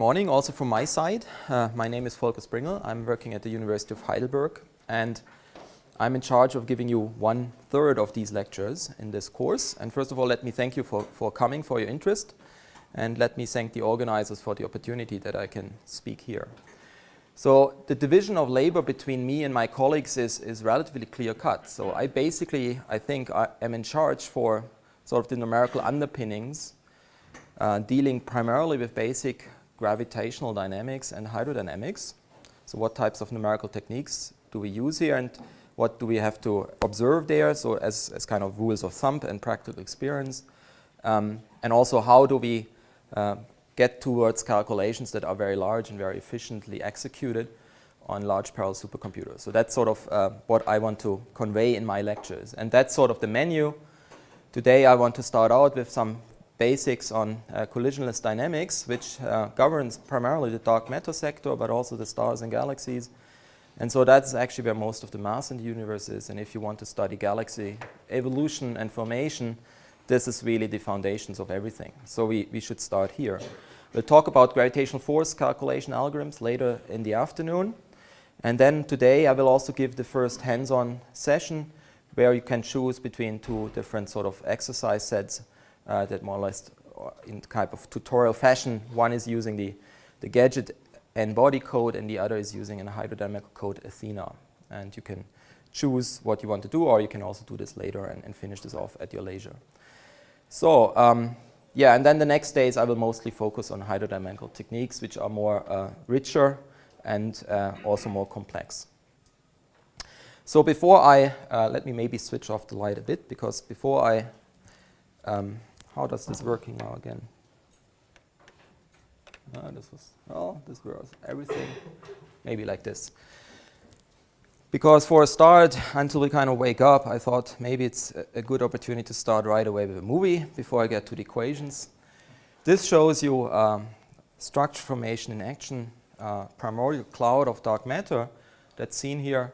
Morning, also from my side. My name is Volker Springel. I'm working at the University of Heidelberg, and I'm in charge of giving you 1/3 of these lectures in this course. And first of all, let me thank you for coming, for your interest, and let me thank the organizers for the opportunity that I can speak here. So the division of labor between me and my colleagues is relatively clear-cut. So I think I am in charge for sort of the numerical underpinnings, dealing primarily with basic gravitational dynamics and hydrodynamics. So what types of numerical techniques do we use here, and what do we have to observe there, so as kind of rules of thumb and practical experience. And also, how do we get towards calculations that are very large and very efficiently executed on large parallel supercomputers. So that's sort of what I want to convey in my lectures. And that's sort of the menu. Today I want to start out with some basics on collisionless dynamics, which governs primarily the dark matter sector, but also the stars and galaxies. And so that's actually where most of the mass in the universe is. And if you want to study galaxy evolution and formation, this is really the foundations of everything. So we should start here. We'll talk about gravitational force calculation algorithms later in the afternoon. And then today I will also give the first hands-on session where you can choose between two different sort of exercise sets that more or less in type of tutorial fashion. One is using the gadget and body code, and the other is using a hydrodynamical code, Athena. And you can choose what you want to do, or you can also do this later and finish this off at your leisure. So yeah, and then the next days I will mostly focus on hydrodynamical techniques, which are more richer and also more complex. So before let me maybe switch off the light a bit, because before how does this working now again? This was everything, maybe like this. Because for a start, until we kind of wake up, I thought maybe it's a good opportunity to start right away with a movie before I get to the equations. This shows you structure formation in action, primordial cloud of dark matter that's seen here,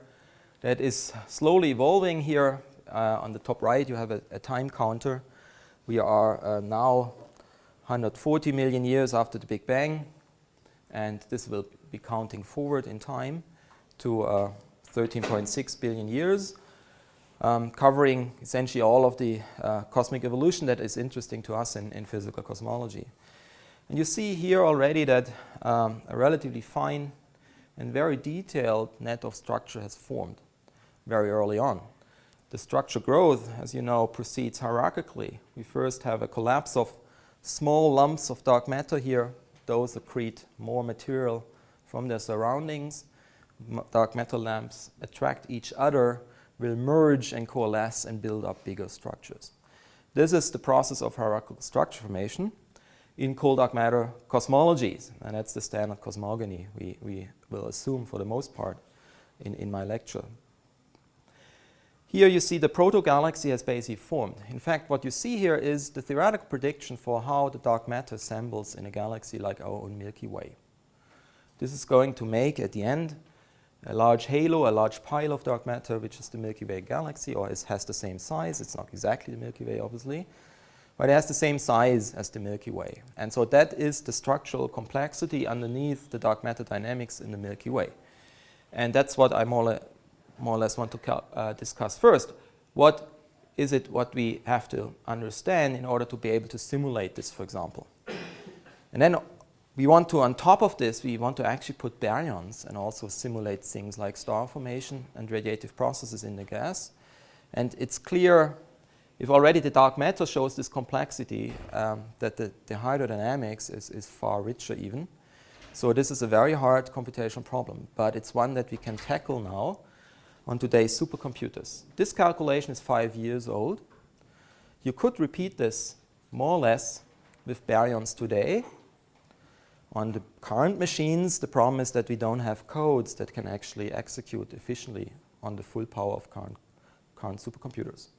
that is slowly evolving here. On the top right, you have a time counter. We are now 140 million years after the Big Bang, and this will be counting forward in time to 13.6 billion years, covering essentially all of the cosmic evolution that is interesting to us in physical cosmology. And you see here already that a relatively fine and very detailed net of structure has formed very early on. The structure growth, as you know, proceeds hierarchically. We first have a collapse of small lumps of dark matter here. Those accrete more material from their surroundings. Dark matter lamps attract each other, will merge and coalesce and build up bigger structures. This is the process of hierarchical structure formation in cold dark matter cosmologies, and that's the standard cosmogony we will assume for the most part in my lecture. Here you see the proto-galaxy has basically formed. In fact, what you see here is the theoretical prediction for how the dark matter assembles in a galaxy like our own Milky Way. This is going to make, at the end, a large halo, a large pile of dark matter, which is the Milky Way galaxy, or has the same size. It's not exactly the Milky Way, obviously, but it has the same size as the Milky Way. And so that is the structural complexity underneath the dark matter dynamics in the Milky Way. And that's what I more or less want to discuss first. What is it what we have to understand in order to be able to simulate this, for example? And then we want to, on top of this, we want to actually put baryons and also simulate things like star formation and radiative processes in the gas. And it's clear, if already the dark matter shows this complexity, that the hydrodynamics is far richer even. So this is a very hard computational problem, but it's one that we can tackle now on today's supercomputers. This calculation is 5 years old. You could repeat this more or less with baryons today. On the current machines, the problem is that we don't have codes that can actually execute efficiently on the full power of current supercomputers.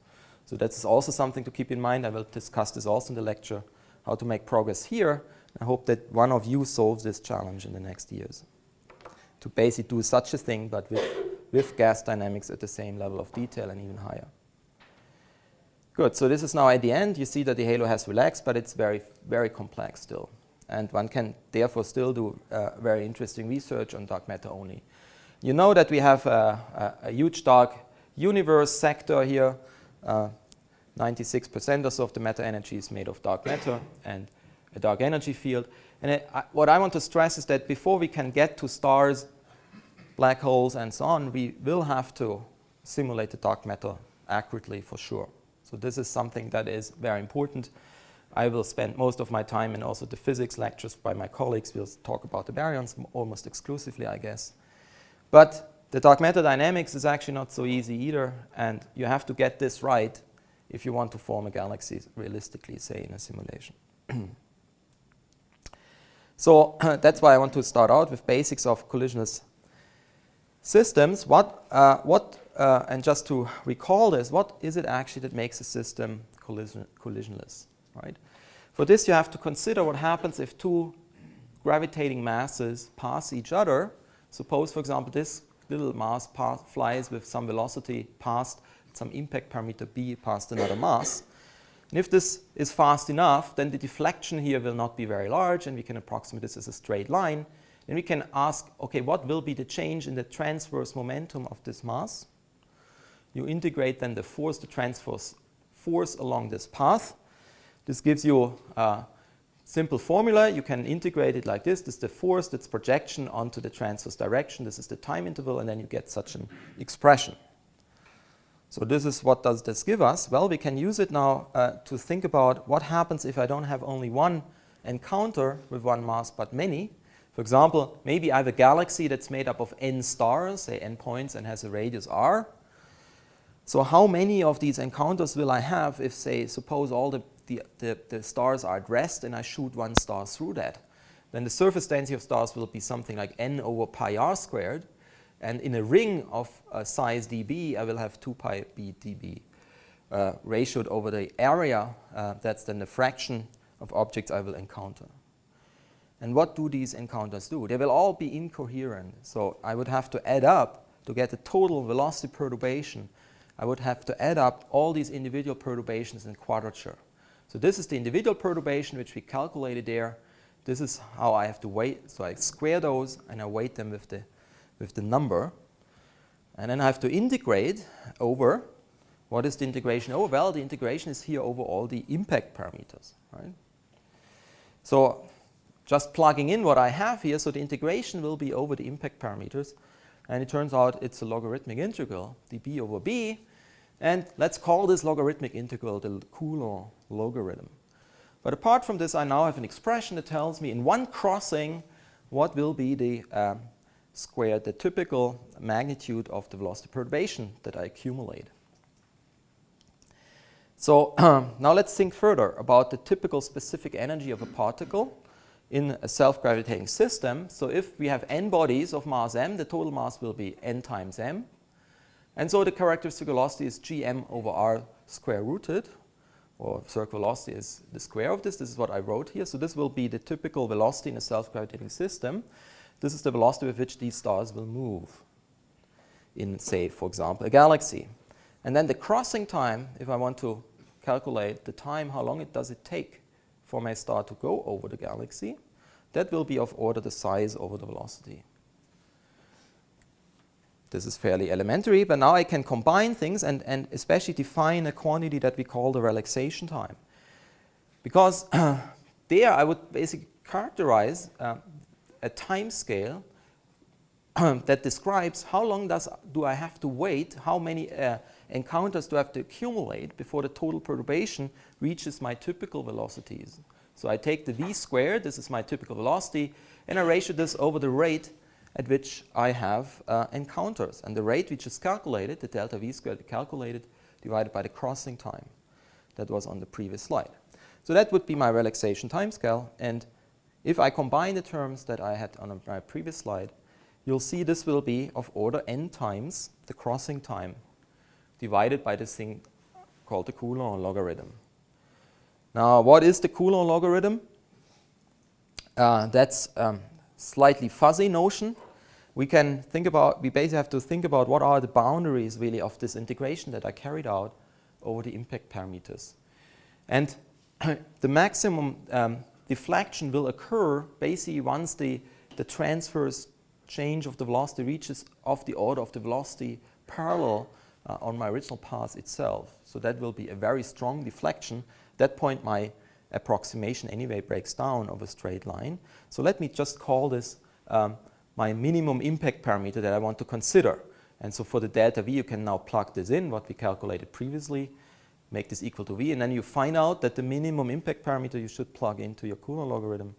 So that's also something to keep in mind. I will discuss this also in the lecture, how to make progress here. I hope that one of you solves this challenge in the next years, to basically do such a thing, but with gas dynamics at the same level of detail and even higher. Good, so this is now at the end. You see that the halo has relaxed, but it's very, very complex still. and one can therefore still do very interesting research on dark matter only. You know that we have a huge dark universe sector here. 96% or so of the matter energy is made of dark matter and a dark energy field. And what I want to stress is that before we can get to stars, black holes, and so on, we will have to simulate the dark matter accurately for sure. So this is something that is very important. I will spend most of my time, and also the physics lectures by my colleagues will talk about the baryons almost exclusively, I guess. But the dark matter dynamics is actually not so easy either, and you have to get this right if you want to form a galaxy realistically, say, in a simulation. So that's why I want to start out with basics of collisionless systems. And just to recall this, what is it actually that makes a system collisionless, right? For this, you have to consider what happens if two gravitating masses pass each other. Suppose, for example, this little mass flies with some velocity past some impact parameter b past another mass. And if this is fast enough, then the deflection here will not be very large, and we can approximate this as a straight line. And we can ask, okay, what will be the change in the transverse momentum of this mass? You integrate then the force, the transverse force along this path. This gives you a simple formula. You can integrate it like this. This is the force, that's projection onto the transverse direction. This is the time interval, and then you get such an expression. So this is what does this give us? Well, we can use it now to think about what happens if I don't have only one encounter with one mass, but many. For example, maybe I have a galaxy that's made up of n stars, say n points, and has a radius r. So how many of these encounters will I have if, say, suppose all the stars are at rest and I shoot one star through that? Then the surface density of stars will be something like n over pi r squared. And in a ring of size dB, I will have 2 pi b dB ratioed over the area. That's then the fraction of objects I will encounter. And what do these encounters do? They will all be incoherent. So I would have to add up to get the total velocity perturbation. I would have to add up all these individual perturbations in quadrature. So this is the individual perturbation which we calculated there. This is how I have to weight. So I square those and I weight them with the number. And then I have to integrate over. What is the integration over? Well, the integration is here over all the impact parameters, right? So just plugging in what I have here, so the integration will be over the impact parameters. And it turns out it's a logarithmic integral, dB over b. And let's call this logarithmic integral the Coulomb logarithm. But apart from this, I now have an expression that tells me in one crossing what will be the squared, the typical magnitude of the velocity perturbation that I accumulate. So now let's think further about the typical specific energy of a particle in a self-gravitating system. So if we have n bodies of mass m, the total mass will be n times m. And so the characteristic velocity is gm over r square rooted, or circular velocity is the square of this. This is what I wrote here. So this will be the typical velocity in a self-gravitating system. This is the velocity with which these stars will move in, say, for example, a galaxy. And then the crossing time, if I want to calculate the time, how long does it take for my star to go over the galaxy, that will be of order the size over the velocity. This is fairly elementary, but now I can combine things and especially define a quantity that we call the relaxation time. Because there I would basically characterize a time scale that describes how long do I have to wait, how many encounters do I have to accumulate before the total perturbation reaches my typical velocities. So I take the v squared, this is my typical velocity, and I ratio this over the rate at which I have encounters. And the rate we just calculated, the delta v squared calculated, divided by the crossing time. That was on the previous slide. So that would be my relaxation timescale. And if I combine the terms that I had on my previous slide, you'll see this will be of order n times the crossing time divided by this thing called the Coulomb logarithm. Now, what is the Coulomb logarithm? That's slightly fuzzy notion. We basically have to think about what are the boundaries really of this integration that I carried out over the impact parameters. And the maximum deflection will occur basically once the transverse change of the velocity reaches of the order of the velocity parallel on my original path itself. So that will be a very strong deflection. At that point, my approximation anyway breaks down of a straight line. So let me just call this my minimum impact parameter that I want to consider. And so for the delta V, you can now plug this in, what we calculated previously, make this equal to V, and then you find out that the minimum impact parameter you should plug into your Coulomb logarithm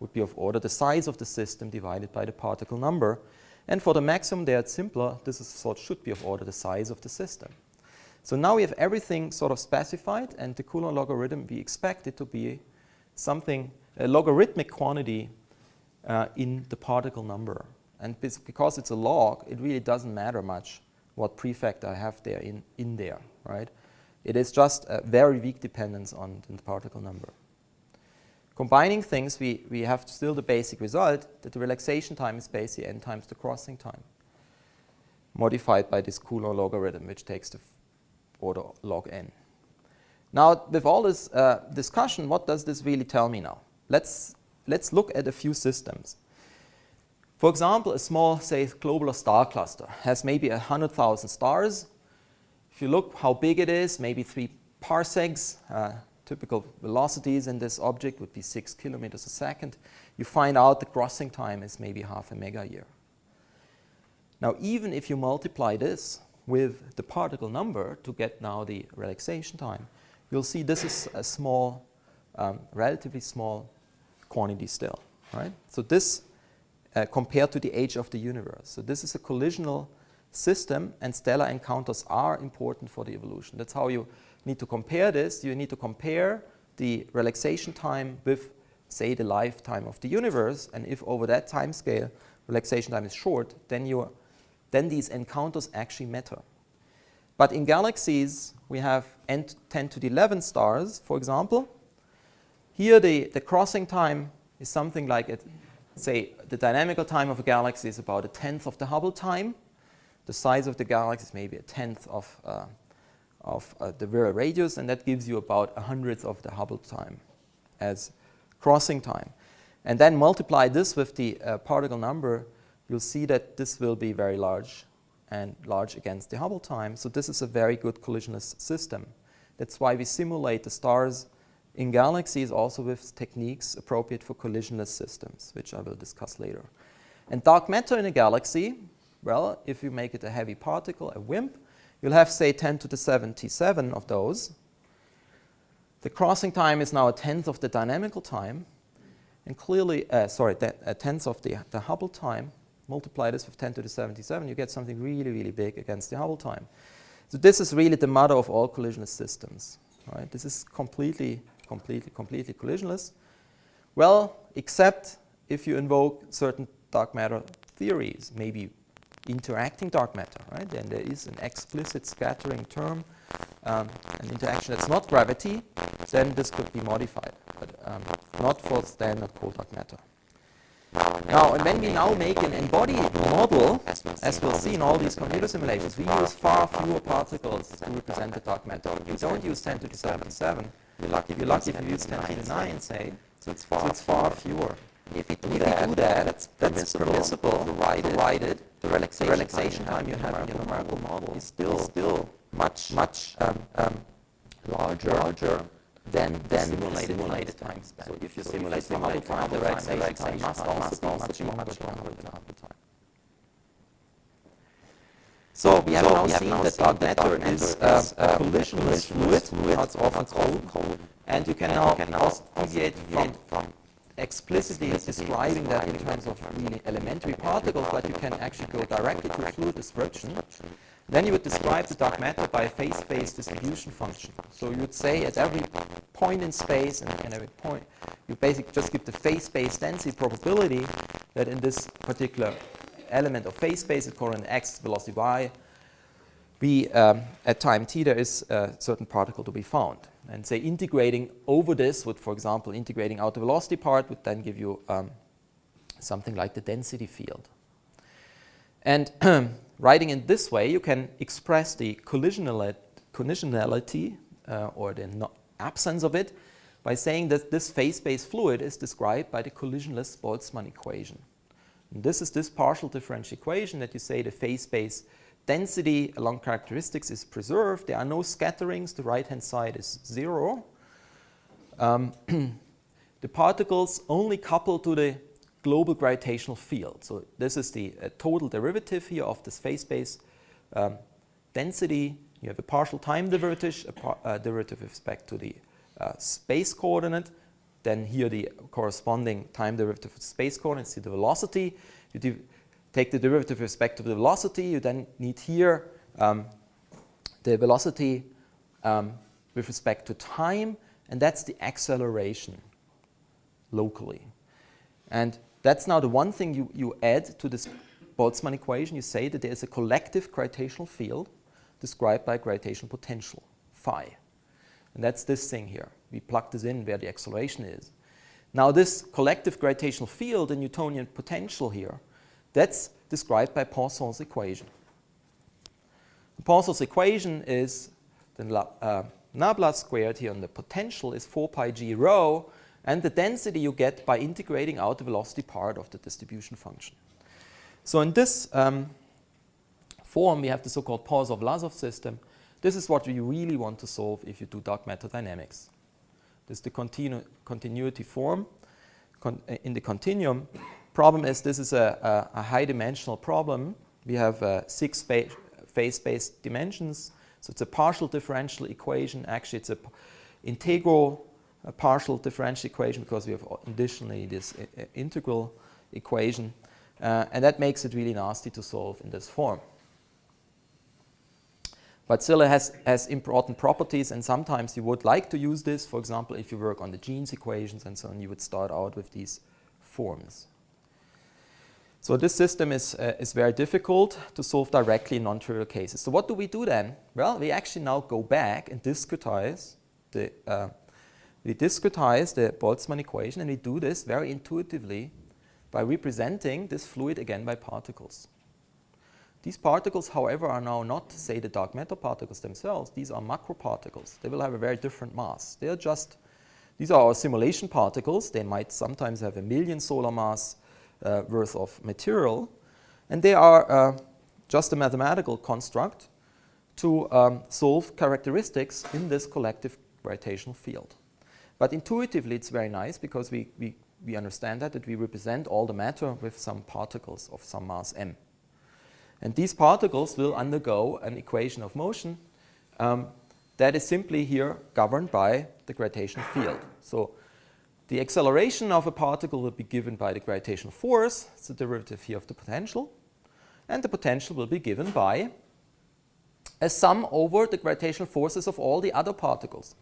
would be of order the size of the system divided by the particle number. And for the maximum there, it's simpler. This is sort should be of order the size of the system. So now we have everything sort of specified, and the Coulomb logarithm, we expect it to be something, a logarithmic quantity in the particle number. And because it's a log, it really doesn't matter much what prefect I have there in there, right? It is just a very weak dependence on the particle number. Combining things, we have still the basic result that the relaxation time is basically n times the crossing time, modified by this Coulomb logarithm, which takes the order log n. Now, with all this discussion, what does this really tell me now? Let's look at a few systems. For example, a small, say, globular star cluster has maybe 100,000 stars. If you look how big it is, maybe 3 parsecs, typical velocities in this object would be 6 kilometers a second. You find out the crossing time is maybe half a mega year. Now, even if you multiply this with the particle number to get now the relaxation time, you'll see this is a small, relatively small quantity still, right? So this compared to the age of the universe. So this is a collisional system, and stellar encounters are important for the evolution. That's how you need to compare this. You need to compare the relaxation time with, say, the lifetime of the universe, and if over that time scale relaxation time is short, then these encounters actually matter. But in galaxies, we have 10 to the 11 stars, for example. Here the crossing time is something like, say, the dynamical time of a galaxy is about 1/10 of the Hubble time. The size of the galaxy is maybe 1/10 of the Vera radius, and that gives you about 100th of the Hubble time as crossing time. And then multiply this with the particle number, you'll see that this will be very large and large against the Hubble time. So this is a very good collisionless system. That's why we simulate the stars in galaxies also with techniques appropriate for collisionless systems, which I will discuss later. And dark matter in a galaxy, well, if you make it a heavy particle, a WIMP, you'll have, say, 10 to the 77 of those. The crossing time is now 1/10 of the dynamical time. And clearly, 1/10 of the Hubble time. Multiply this with 10 to the 77, you get something really, really big against the Hubble time. So this is really the mother of all collisionless systems, right? This is completely collisionless. Well, except if you invoke certain dark matter theories, maybe interacting dark matter, right? Then there is an explicit scattering term, an interaction that's not gravity, then this could be modified, but not for standard cold dark matter. Now, and when we now make an embodied model, as we'll see in all these computer simulations, we use far fewer particles to represent the dark matter. We don't use 10 to the 77. You're lucky if you use 10 to the 9, say. So it's far fewer. If we do that, that's permissible, provided the relaxation time you have in your numerical model is still much larger than simulated time span. So if you simulate the Hubble time, the relaxation time must also be much longer than the Hubble time. So we have now seen that dark matter is a collisionless fluid, it's often called, and you can now deviate from explicitly describing that in terms of really elementary particles, but you can actually go directly to fluid description. Then you would describe the dark matter by a phase-space distribution function. So you would say at every point in space and every point, you basically just give the phase-space density probability that in this particular element of phase space, it's called an x velocity y, at time t there is a certain particle to be found. And say integrating over this would, for example, integrating out the velocity part would then give you something like the density field. And writing in this way, you can express the collisionality or the absence of it by saying that this phase-space fluid is described by the collisionless Boltzmann equation. And this is this partial differential equation that you say the phase-space density along characteristics is preserved. There are no scatterings. The right-hand side is 0. The particles only couple to the global gravitational field. So this is the total derivative here of this phase-space density. You have a partial time derivative, a derivative with respect to the space coordinate. Then here the corresponding time derivative of the space coordinate, see the velocity. You take the derivative with respect to the velocity. You then need here the velocity with respect to time, and that's the acceleration locally. And that's now the one thing you add to this Boltzmann equation. You say that there is a collective gravitational field described by gravitational potential, phi. And that's this thing here. We plug this in where the acceleration is. Now this collective gravitational field, the Newtonian potential here, that's described by Poisson's equation. Poisson's equation is the nabla squared here on the potential is 4 pi g rho, and the density you get by integrating out the velocity part of the distribution function. So in this form, we have the so-called Poisson-Vlasov system. This is what we really want to solve if you do dark matter dynamics. This is the continuity form in the continuum. Problem is this is a high-dimensional problem. We have 6 phase-space dimensions. So it's a partial differential equation. Actually, it's an integral partial differential equation because we have additionally this integral equation. And that makes it really nasty to solve in this form. But still it has important properties, and sometimes you would like to use this. For example, if you work on the Jeans equations and so on, you would start out with these forms. So this system is very difficult to solve directly in non-trivial cases. So what do we do then? Well, we actually now go back and discretize the Boltzmann equation, and we do this very intuitively by representing this fluid again by particles. These particles, however, are now not, say, the dark matter particles themselves. These are macroparticles. They will have a very different mass. These are our simulation particles. They might sometimes have 1 million solar mass worth of material. And they are just a mathematical construct to solve characteristics in this collective gravitational field. But intuitively, it's very nice because we understand that we represent all the matter with some particles of some mass m. And these particles will undergo an equation of motion that is simply here governed by the gravitational field. So the acceleration of a particle will be given by the gravitational force. It's the derivative here of the potential. And the potential will be given by a sum over the gravitational forces of all the other particles.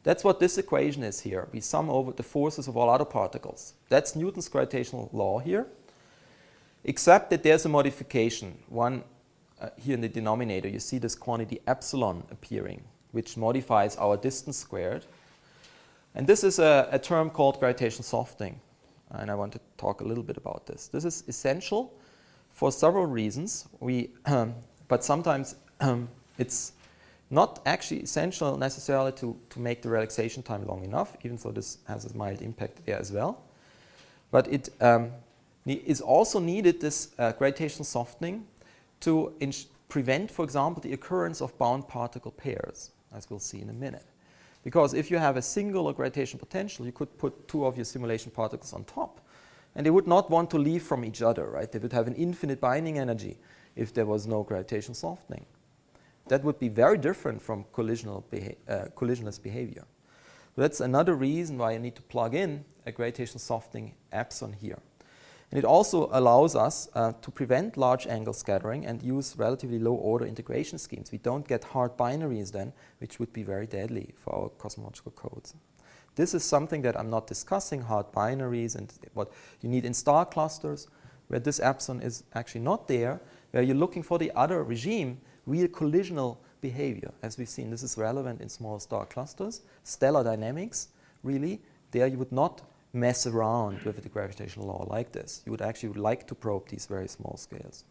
That's what this equation is here. We sum over the forces of all other particles. That's Newton's gravitational law here. Except that there's a modification. One here in the denominator, you see this quantity epsilon appearing, which modifies our distance squared. And this is a term called gravitational softening. And I want to talk a little bit about this. This is essential for several reasons. But sometimes it's not actually essential necessarily to make the relaxation time long enough, even though this has a mild impact there as well. But it is also needed, this gravitational softening, to prevent, for example, the occurrence of bound particle pairs, as we'll see in a minute. Because if you have a singular gravitational potential, you could put 2 of your simulation particles on top, and they would not want to leave from each other, right? They would have an infinite binding energy if there was no gravitational softening. That would be very different from collisionless behavior. So that's another reason why you need to plug in a gravitational softening epsilon here. And it also allows us to prevent large angle scattering and use relatively low order integration schemes. We don't get hard binaries then, which would be very deadly for our cosmological codes. This is something that I'm not discussing, hard binaries and what you need in star clusters, where this epsilon is actually not there, where you're looking for the other regime, real collisional behavior. As we've seen, this is relevant in small star clusters. Stellar dynamics, really, there you would not mess around with the gravitational law like this. You would actually like to probe these very small scales.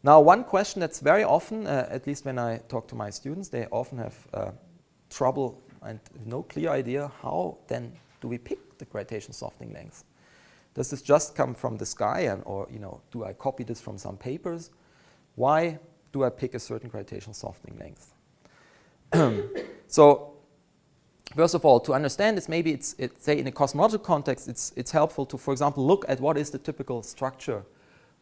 Now, one question that's very often, at least when I talk to my students, they often have trouble and no clear idea how then do we pick the gravitational softening length. Does this just come from the sky, or do I copy this from some papers? Why do I pick a certain gravitational softening length? So first of all, to understand this, maybe it's say in a cosmological context, it's helpful to, for example, look at what is the typical structure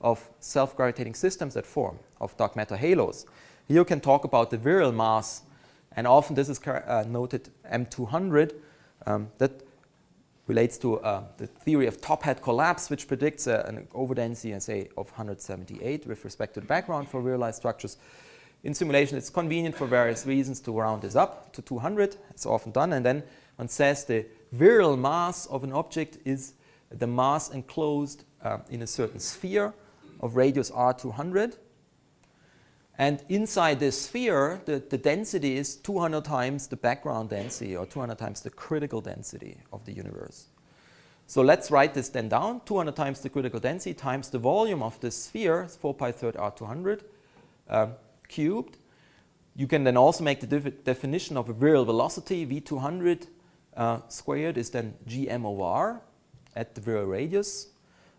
of self-gravitating systems that form, of dark matter halos. Here you can talk about the viral mass, and often this is noted M200. That relates to the theory of top hat collapse, which predicts an overdensity, say, of 178 with respect to the background for realized structures. In simulation, it's convenient for various reasons to round this up to 200. It's often done. And then one says the viral mass of an object is the mass enclosed in a certain sphere of radius r200. And inside this sphere, the density is 200 times the background density, or 200 times the critical density of the universe. So let's write this then down. 200 times the critical density times the volume of this sphere, 4 pi third r200 cubed. You can then also make the definition of a viral velocity. V200 squared is then gm over r at the viral radius.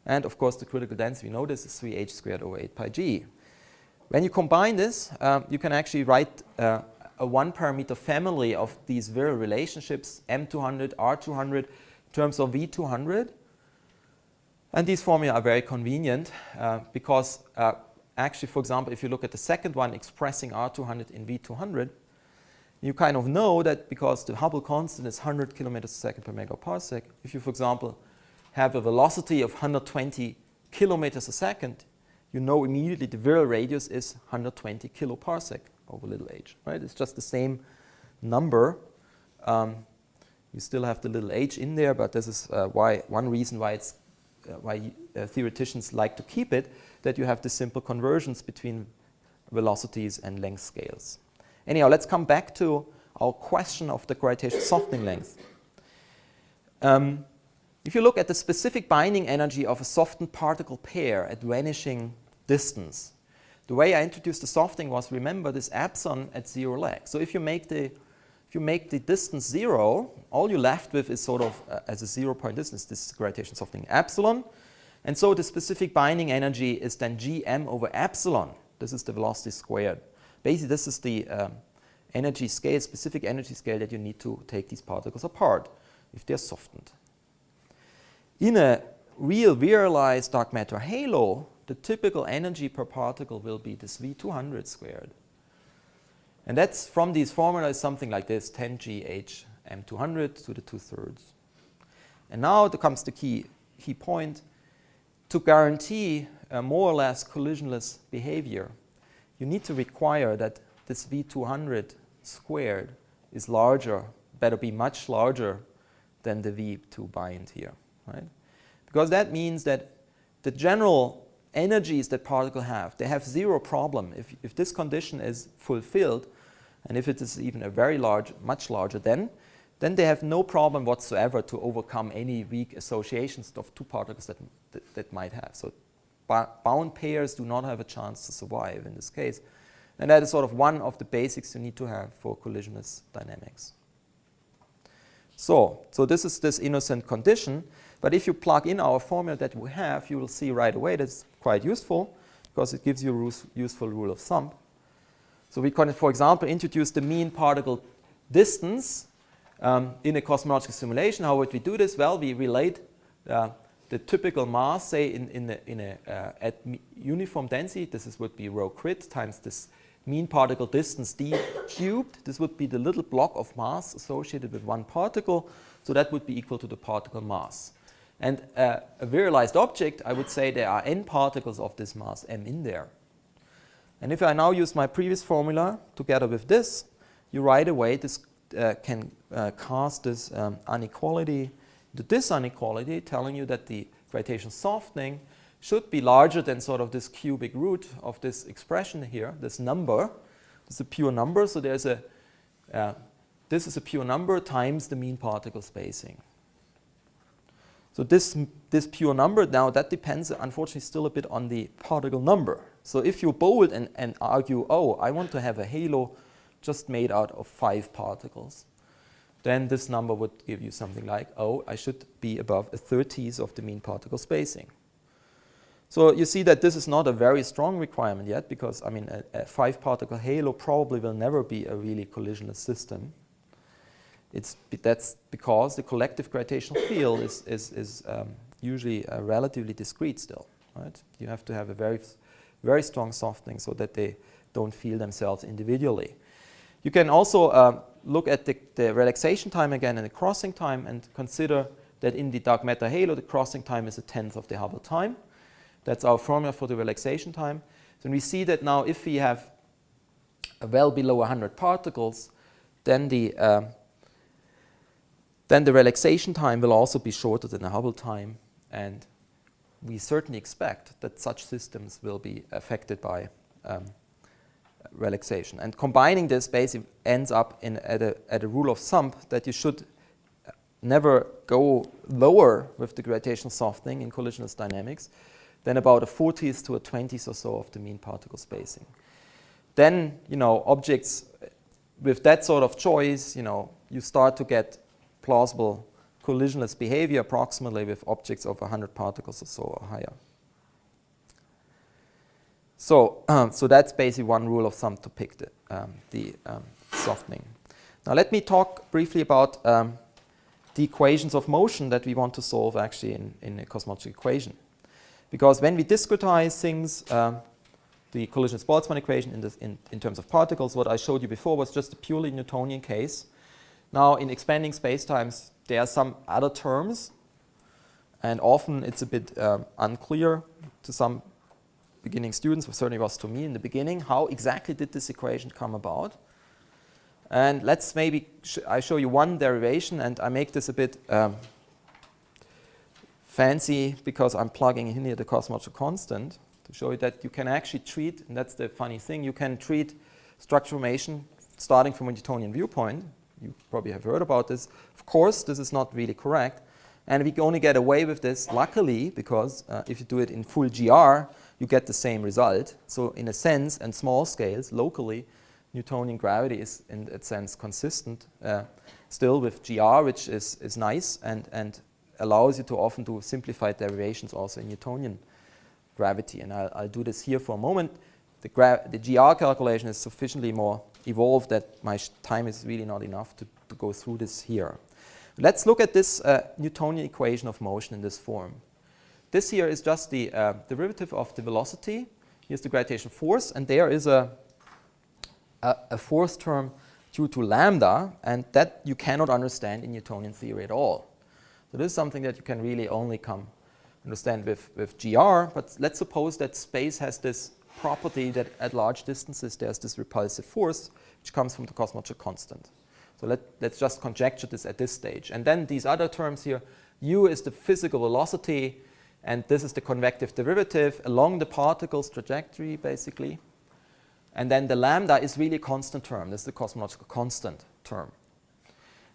And of course, the critical density, we know this, is 3h squared over 8 pi g. When you combine this, you can actually write a one-parameter family of these viral relationships, M200, R200, in terms of V200. And these formulae are very convenient because actually, for example, if you look at the second one expressing R200 in V200, you kind of know that because the Hubble constant is 100 kilometers a second per megaparsec, if you, for example, have a velocity of 120 kilometers a second, you know immediately the viral radius is 120 kiloparsec over little h, right? It's just the same number. You still have the little h in there, but this is one reason why theoreticians like to keep it, that you have the simple conversions between velocities and length scales. Anyhow, let's come back to our question of the gravitational softening length. If you look at the specific binding energy of a softened particle pair at vanishing distance, the way I introduced the softening was, remember, this epsilon at 0 lag. So if you make the distance 0, all you're left with is sort of, as a 0-point distance, this gravitational softening epsilon. And so the specific binding energy is then gm over epsilon. This is the velocity squared. Basically, this is the energy scale, specific energy scale that you need to take these particles apart if they're softened. In a real virialized dark matter halo, the typical energy per particle will be this V200 squared. And that's from these formulas something like this, 10 g h m200 to the 2/3. And now there comes the key point. To guarantee a more or less collisionless behavior, you need to require that this V200 squared is larger, better be much larger than the V2 bind here. Right? Because that means that the general energies that particles have, they have zero problem. If this condition is fulfilled, and if it is even a very large, much larger, then they have no problem whatsoever to overcome any weak associations of two particles that might have. So bound pairs do not have a chance to survive in this case. And that is sort of one of the basics you need to have for collisionless dynamics. So this is this innocent condition. But if you plug in our formula that we have, you will see right away that's quite useful because it gives you a useful rule of thumb. So we can, for example, introduce the mean particle distance in a cosmological simulation. How would we do this? Well, we relate the typical mass, say, at uniform density. This would be rho crit times this mean particle distance d cubed. This would be the little block of mass associated with one particle. So that would be equal to the particle mass. And a virialized object, I would say there are n particles of this mass m in there. And if I now use my previous formula together with this, you right away can cast this inequality to this inequality, telling you that the gravitational softening should be larger than sort of this cubic root of this expression here, this number. It's a pure number, so there's this is a pure number times the mean particle spacing. So this pure number, now that depends, unfortunately, still a bit on the particle number. So if you're bold and argue, oh, I want to have a halo just made out of 5 particles, then this number would give you something like, oh, I should be above a 1/30 of the mean particle spacing. So you see that this is not a very strong requirement yet, because I mean a 5-particle halo probably will never be a really collisionless system. That's because the collective gravitational field is usually relatively discrete still. Right? You have to have a very strong softening so that they don't feel themselves individually. You can also look at the relaxation time again and the crossing time, and consider that in the dark matter halo, the crossing time is 1/10 of the Hubble time. That's our formula for the relaxation time. So we see that now if we have well below 100 particles, then the relaxation time will also be shorter than the Hubble time, and we certainly expect that such systems will be affected by relaxation. And combining this basically ends up at a rule of thumb that you should never go lower with the gravitational softening in collisionless dynamics than about a 40th to a 20th or so of the mean particle spacing. Then, objects with that sort of choice, you start to get plausible collisionless behavior approximately with objects of 100 particles or so or higher. So that's basically one rule of thumb to pick the softening. Now let me talk briefly about the equations of motion that we want to solve actually in a cosmological equation. Because when we discretize things, the Collisionless-Boltzmann equation in terms of particles, what I showed you before was just a purely Newtonian case. Now in expanding spacetimes, there are some other terms, and often it's a bit unclear to some beginning students, but certainly was to me in the beginning, how exactly did this equation come about. And let's maybe, I show you one derivation, and I make this a bit fancy because I'm plugging in here the cosmological constant to show you that you can actually treat, and that's the funny thing, you can treat structural formation starting from a Newtonian viewpoint. You probably have heard about this. Of course, this is not really correct. And we can only get away with this, luckily, because if you do it in full GR, you get the same result. So in a sense, and small scales, locally, Newtonian gravity is in that sense consistent still with GR, which is nice and allows you to often do simplified derivations also in Newtonian gravity. And I'll do this here for a moment. The GR calculation is sufficiently more evolved that my time is really not enough to go through this here. Let's look at this Newtonian equation of motion in this form. This here is just the derivative of the velocity. Here's the gravitational force, and there is a force term due to lambda, and that you cannot understand in Newtonian theory at all. So this is something that you can really only understand with GR, but let's suppose that space has this property that at large distances there's this repulsive force which comes from the cosmological constant. So let's just conjecture this at this stage. And then these other terms here, u is the physical velocity, and this is the convective derivative along the particle's trajectory, basically. And then the lambda is really a constant term. This is the cosmological constant term.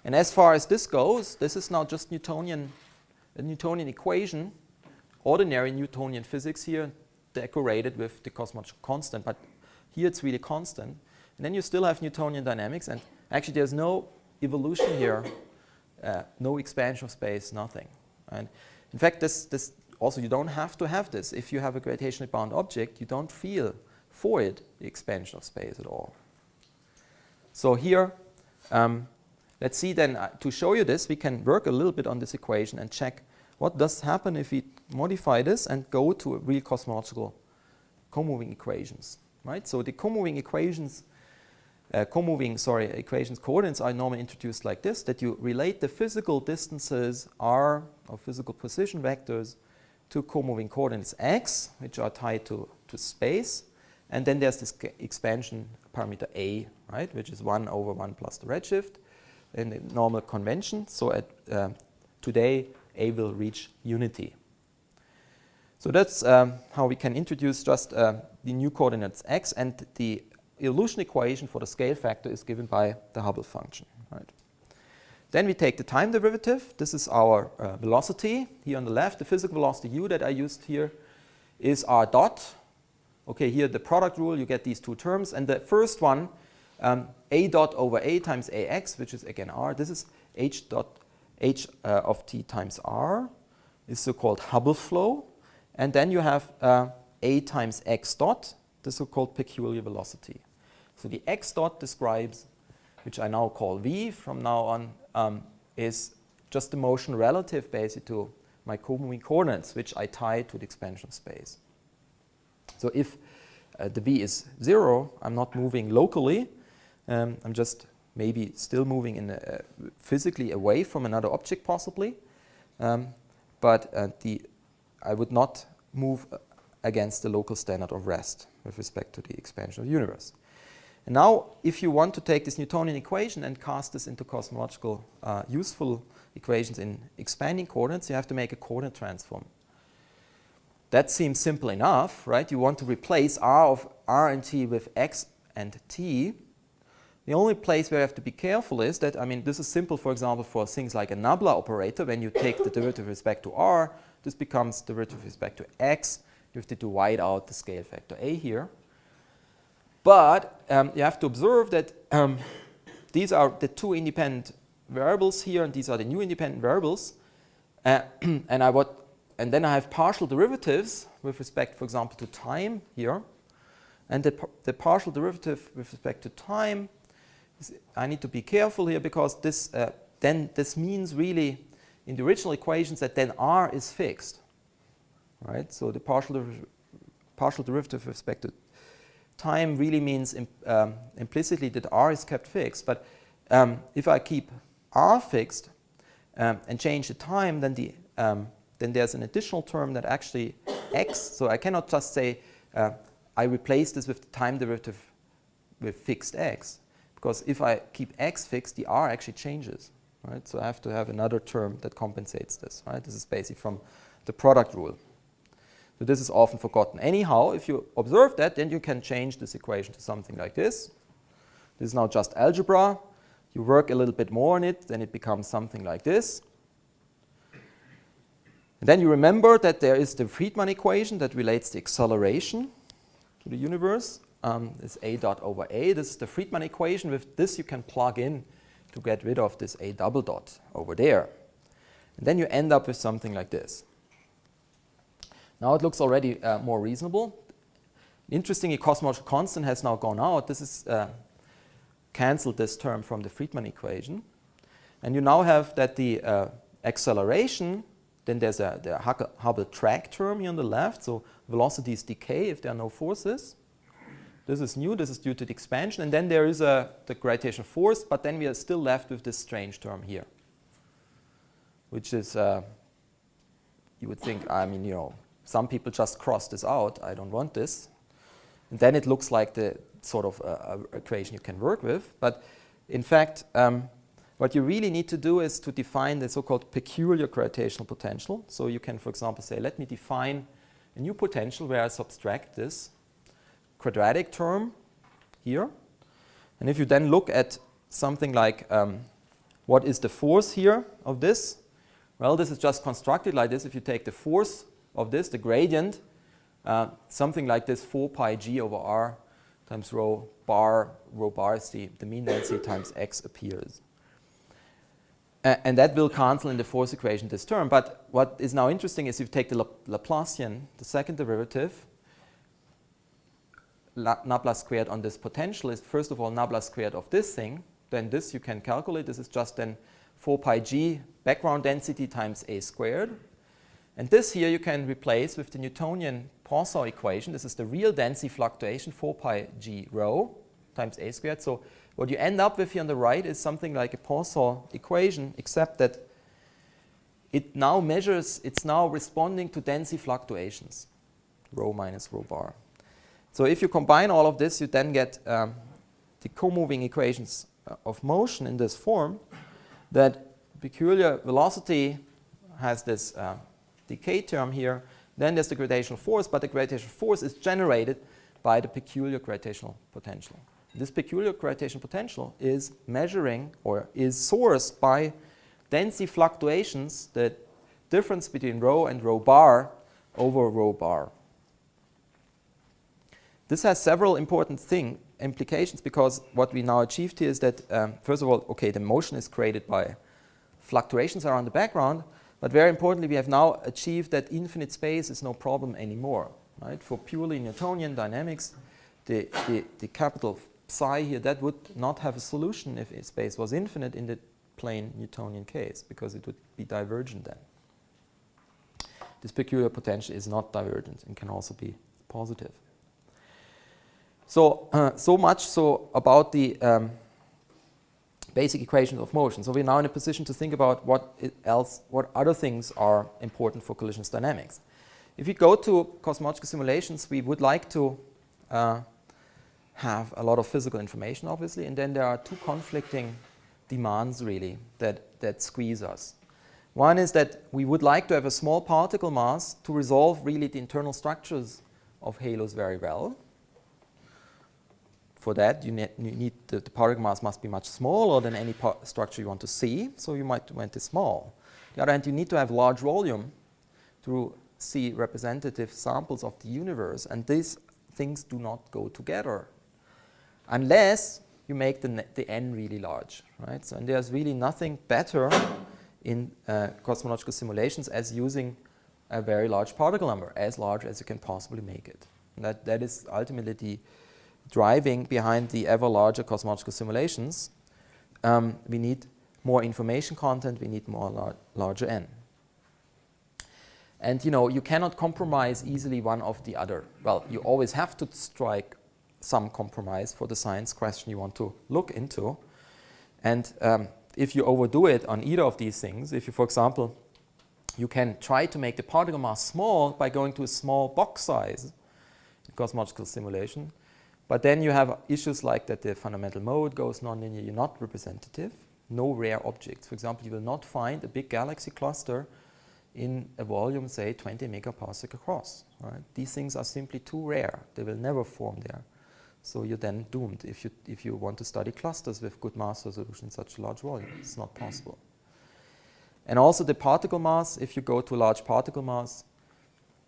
And as far as this goes, this is now just a Newtonian equation, ordinary Newtonian physics here, decorated with the cosmological constant. But here it's really constant. And then you still have Newtonian dynamics, and actually there's no evolution here, no expansion of space, nothing. And in fact, this also you don't have to have this. If you have a gravitationally bound object, you don't feel for it the expansion of space at all. So here, let's see then, to show you this, we can work a little bit on this equation and check what does happen if we modify this and go to real cosmological co-moving equations, right? So the co-moving equations, equations coordinates are normally introduced like this, that you relate the physical distances r, or physical position vectors, to co-moving coordinates x, which are tied to space. And then there's this expansion parameter a, right, which is 1 over 1 plus the redshift in the normal convention. So today, a will reach unity. So that's how we can introduce just the new coordinates x, and the evolution equation for the scale factor is given by the Hubble function. Right. Then we take the time derivative. This is our velocity. Here on the left, the physical velocity u that I used here is r dot. Okay, here the product rule, you get these two terms. And the first one, A dot over A times AX, which is again R. This is H of T times R. This is so-called Hubble flow. And then you have A times X dot, the so-called peculiar velocity. So the X dot describes, which I now call V from now on, is just the motion relative basically to my co-moving coordinates, which I tie to the expansion space. So if the V is 0, I'm not moving locally. I'm just maybe still moving physically away from another object possibly. But I would not move against the local standard of rest with respect to the expansion of the universe. And now, if you want to take this Newtonian equation and cast this into cosmological useful equations in expanding coordinates, you have to make a coordinate transform. That seems simple enough, right? You want to replace R and T with X and T. The only place where you have to be careful is that, I mean, this is simple, for example, for things like a nabla operator. When you take the derivative with respect to R, this becomes derivative with respect to X. You have to write out the scale factor A here. But you have to observe that these are the two independent variables here, and these are the new independent variables. And then I have partial derivatives with respect, for example, to time here. And the partial derivative with respect to time, I need to be careful here because this means really in the original equations that then R is fixed. Right? So the partial derivative with respect to time really means implicitly that R is kept fixed. But if I keep R fixed and change the time, then there's an additional term that actually X. So I cannot just say I replace this with the time derivative with fixed X. Because if I keep X fixed, the R actually changes. Right? So I have to have another term that compensates this. Right? This is basically from the product rule. So this is often forgotten. Anyhow, if you observe that, then you can change this equation to something like this. This is now just algebra. You work a little bit more on it, then it becomes something like this. And then you remember that there is the Friedmann equation that relates the acceleration to the universe. This A dot over A. This is the Friedmann equation. With this, you can plug in to get rid of this A double dot over there. And then you end up with something like this. Now it looks already more reasonable. Interestingly, cosmological constant has now gone out. This is cancelled this term from the Friedmann equation. And you now have that the acceleration, then there's the Hubble track term here on the left. So velocities decay if there are no forces. This is new. This is due to the expansion. And then there is the gravitational force. But then we are still left with this strange term here, which is, you would think, I mean, you know, some people just cross this out. I don't want this. And then it looks like the sort of equation you can work with. But in fact, what you really need to do is to define the so-called peculiar gravitational potential. So you can, for example, say, let me define a new potential where I subtract this quadratic term here. And if you then look at something like what is the force here of this, well, this is just constructed like this. If you take the force of this, the gradient, something like this 4 pi g over r times rho bar is the mean density times x appears. And that will cancel in the force equation this term. But what is now interesting is if you take the Laplacian, the second derivative, nabla squared on this potential is first of all nabla squared of this thing. Then this you can calculate. This is just then 4 pi g background density times a squared. And this here you can replace with the Newtonian Poisson equation. This is the real density fluctuation, 4 pi g rho times a squared. So what you end up with here on the right is something like a Poisson equation, except that it now measures, it's now responding to density fluctuations, rho minus rho bar. So if you combine all of this, you then get the co-moving equations of motion in this form, that peculiar velocity has this decay term here. Then there's the gravitational force, but the gravitational force is generated by the peculiar gravitational potential. This peculiar gravitational potential is measuring or is sourced by density fluctuations, the difference between rho and rho bar over rho bar. This has several important implications, because what we now achieved here is that, first of all, okay, the motion is created by fluctuations around the background, but very importantly, we have now achieved that infinite space is no problem anymore. Right? For purely Newtonian dynamics, the capital psi here, that would not have a solution if space was infinite in the plain Newtonian case, because it would be divergent then. This peculiar potential is not divergent and can also be positive. So, so much so about the basic equations of motion. So we're now in a position to think about what other things are important for collisions dynamics. If we go to cosmological simulations, we would like to have a lot of physical information, obviously, and then there are two conflicting demands, really, that squeeze us. One is that we would like to have a small particle mass to resolve really the internal structures of halos very well. For that, you need the particle mass must be much smaller than any structure you want to see, so you might want it small. On the other hand, you need to have large volume to see representative samples of the universe, and these things do not go together unless you make the n really large, right? So, and there's really nothing better in cosmological simulations as using a very large particle number, as large as you can possibly make it. And that is ultimately the driving behind the ever larger cosmological simulations. We need more information content, we need more larger n. And you cannot compromise easily one of the other. Well, you always have to strike some compromise for the science question you want to look into. And if you overdo it on either of these things, if you, for example, you can try to make the particle mass small by going to a small box size in cosmological simulation, but then you have issues like that the fundamental mode goes nonlinear, you're not representative, no rare objects. For example, you will not find a big galaxy cluster in a volume, say, 20 megaparsec across. Right? These things are simply too rare. They will never form there. So you're then doomed if you want to study clusters with good mass resolution in such a large volume. It's not possible. And also the particle mass, if you go to large particle mass,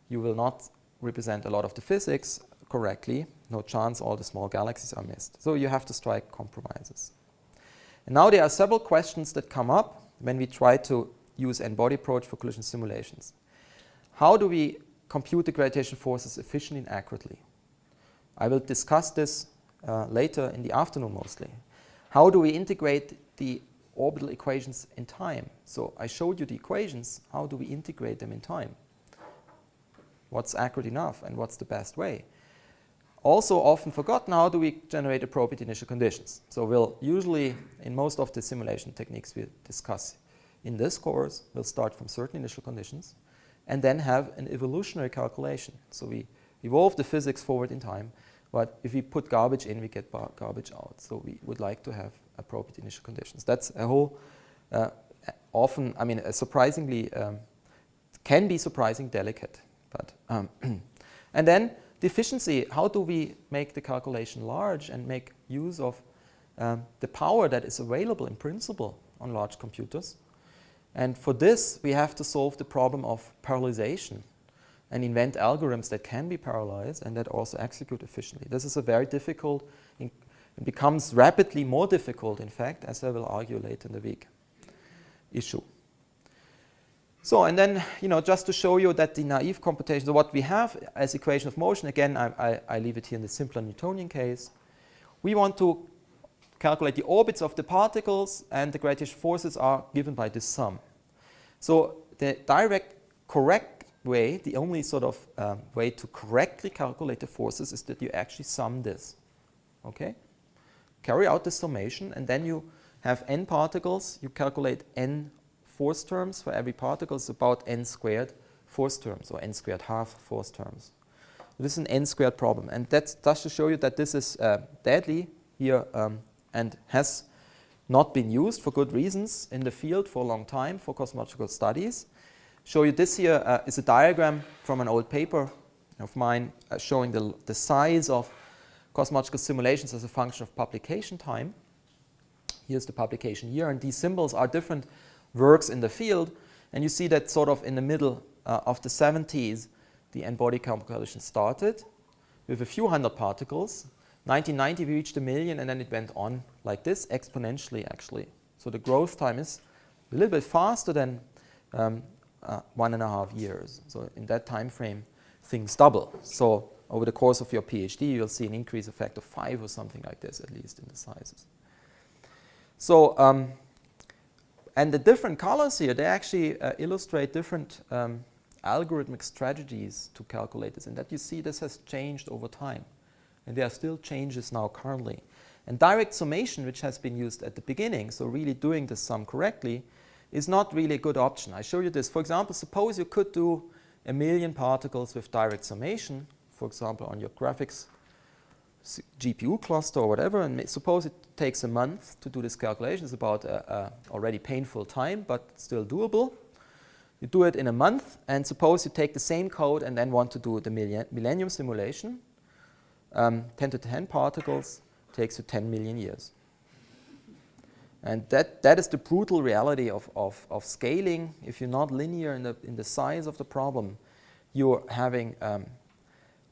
you will not represent a lot of the physics correctly. No chance all the small galaxies are missed. So you have to strike compromises. And now there are several questions that come up when we try to use n-body approach for collision simulations. How do we compute the gravitational forces efficiently and accurately? I will discuss this later in the afternoon mostly. How do we integrate the orbital equations in time? So I showed you the equations. How do we integrate them in time? What's accurate enough and what's the best way? Also often forgotten, how do we generate appropriate initial conditions? So we'll usually, in most of the simulation techniques we discuss in this course, we'll start from certain initial conditions and then have an evolutionary calculation. So we evolve the physics forward in time, but if we put garbage in, we get garbage out. So we would like to have appropriate initial conditions. That's a whole, often, I mean, surprisingly, can be surprisingly delicate. But and then the efficiency, how do we make the calculation large and make use of the power that is available in principle on large computers? And for this, we have to solve the problem of parallelization and invent algorithms that can be parallelized and that also execute efficiently. This is a very difficult, it becomes rapidly more difficult, in fact, as I will argue later in the week, issue. So, and then, just to show you that the naive computation, so what we have as equation of motion, again, I leave it here in the simpler Newtonian case. We want to calculate the orbits of the particles, and the gravitational forces are given by this sum. So the direct, correct way, the only sort of way to correctly calculate the forces is that you actually sum this. Okay? Carry out the summation, and then you have n particles. You calculate n force terms for every particle. It's about n squared force terms, or n squared half force terms. This is an n squared problem, and that's just to show you that this is deadly here and has not been used for good reasons in the field for a long time for cosmological studies. Show you this here is a diagram from an old paper of mine showing the size of cosmological simulations as a function of publication time. Here's the publication year, and these symbols are different works in the field, and you see that sort of in the middle of the 70s the n-body calculation started, with a few hundred particles. 1990 we reached 1 million, and then it went on like this exponentially actually. So the growth time is a little bit faster than 1.5 years. So in that time frame, things double. So over the course of your PhD, you'll see an increase effect of 5 or something like this, at least in the sizes. So, and the different colors here, they actually illustrate different algorithmic strategies to calculate this. And that you see this has changed over time. And there are still changes now currently. And direct summation, which has been used at the beginning, so really doing the sum correctly, is not really a good option. I show you this. For example, suppose you could do 1 million particles with direct summation, for example, on your graphics GPU cluster or whatever, and suppose it takes a month to do this calculation. It's about already painful time, but still doable. You do it in a month, and suppose you take the same code and then want to do the millennium simulation. 10 to the 10 particles takes you 10 million years. And that is the brutal reality of scaling. If you're not linear in the size of the problem, you're having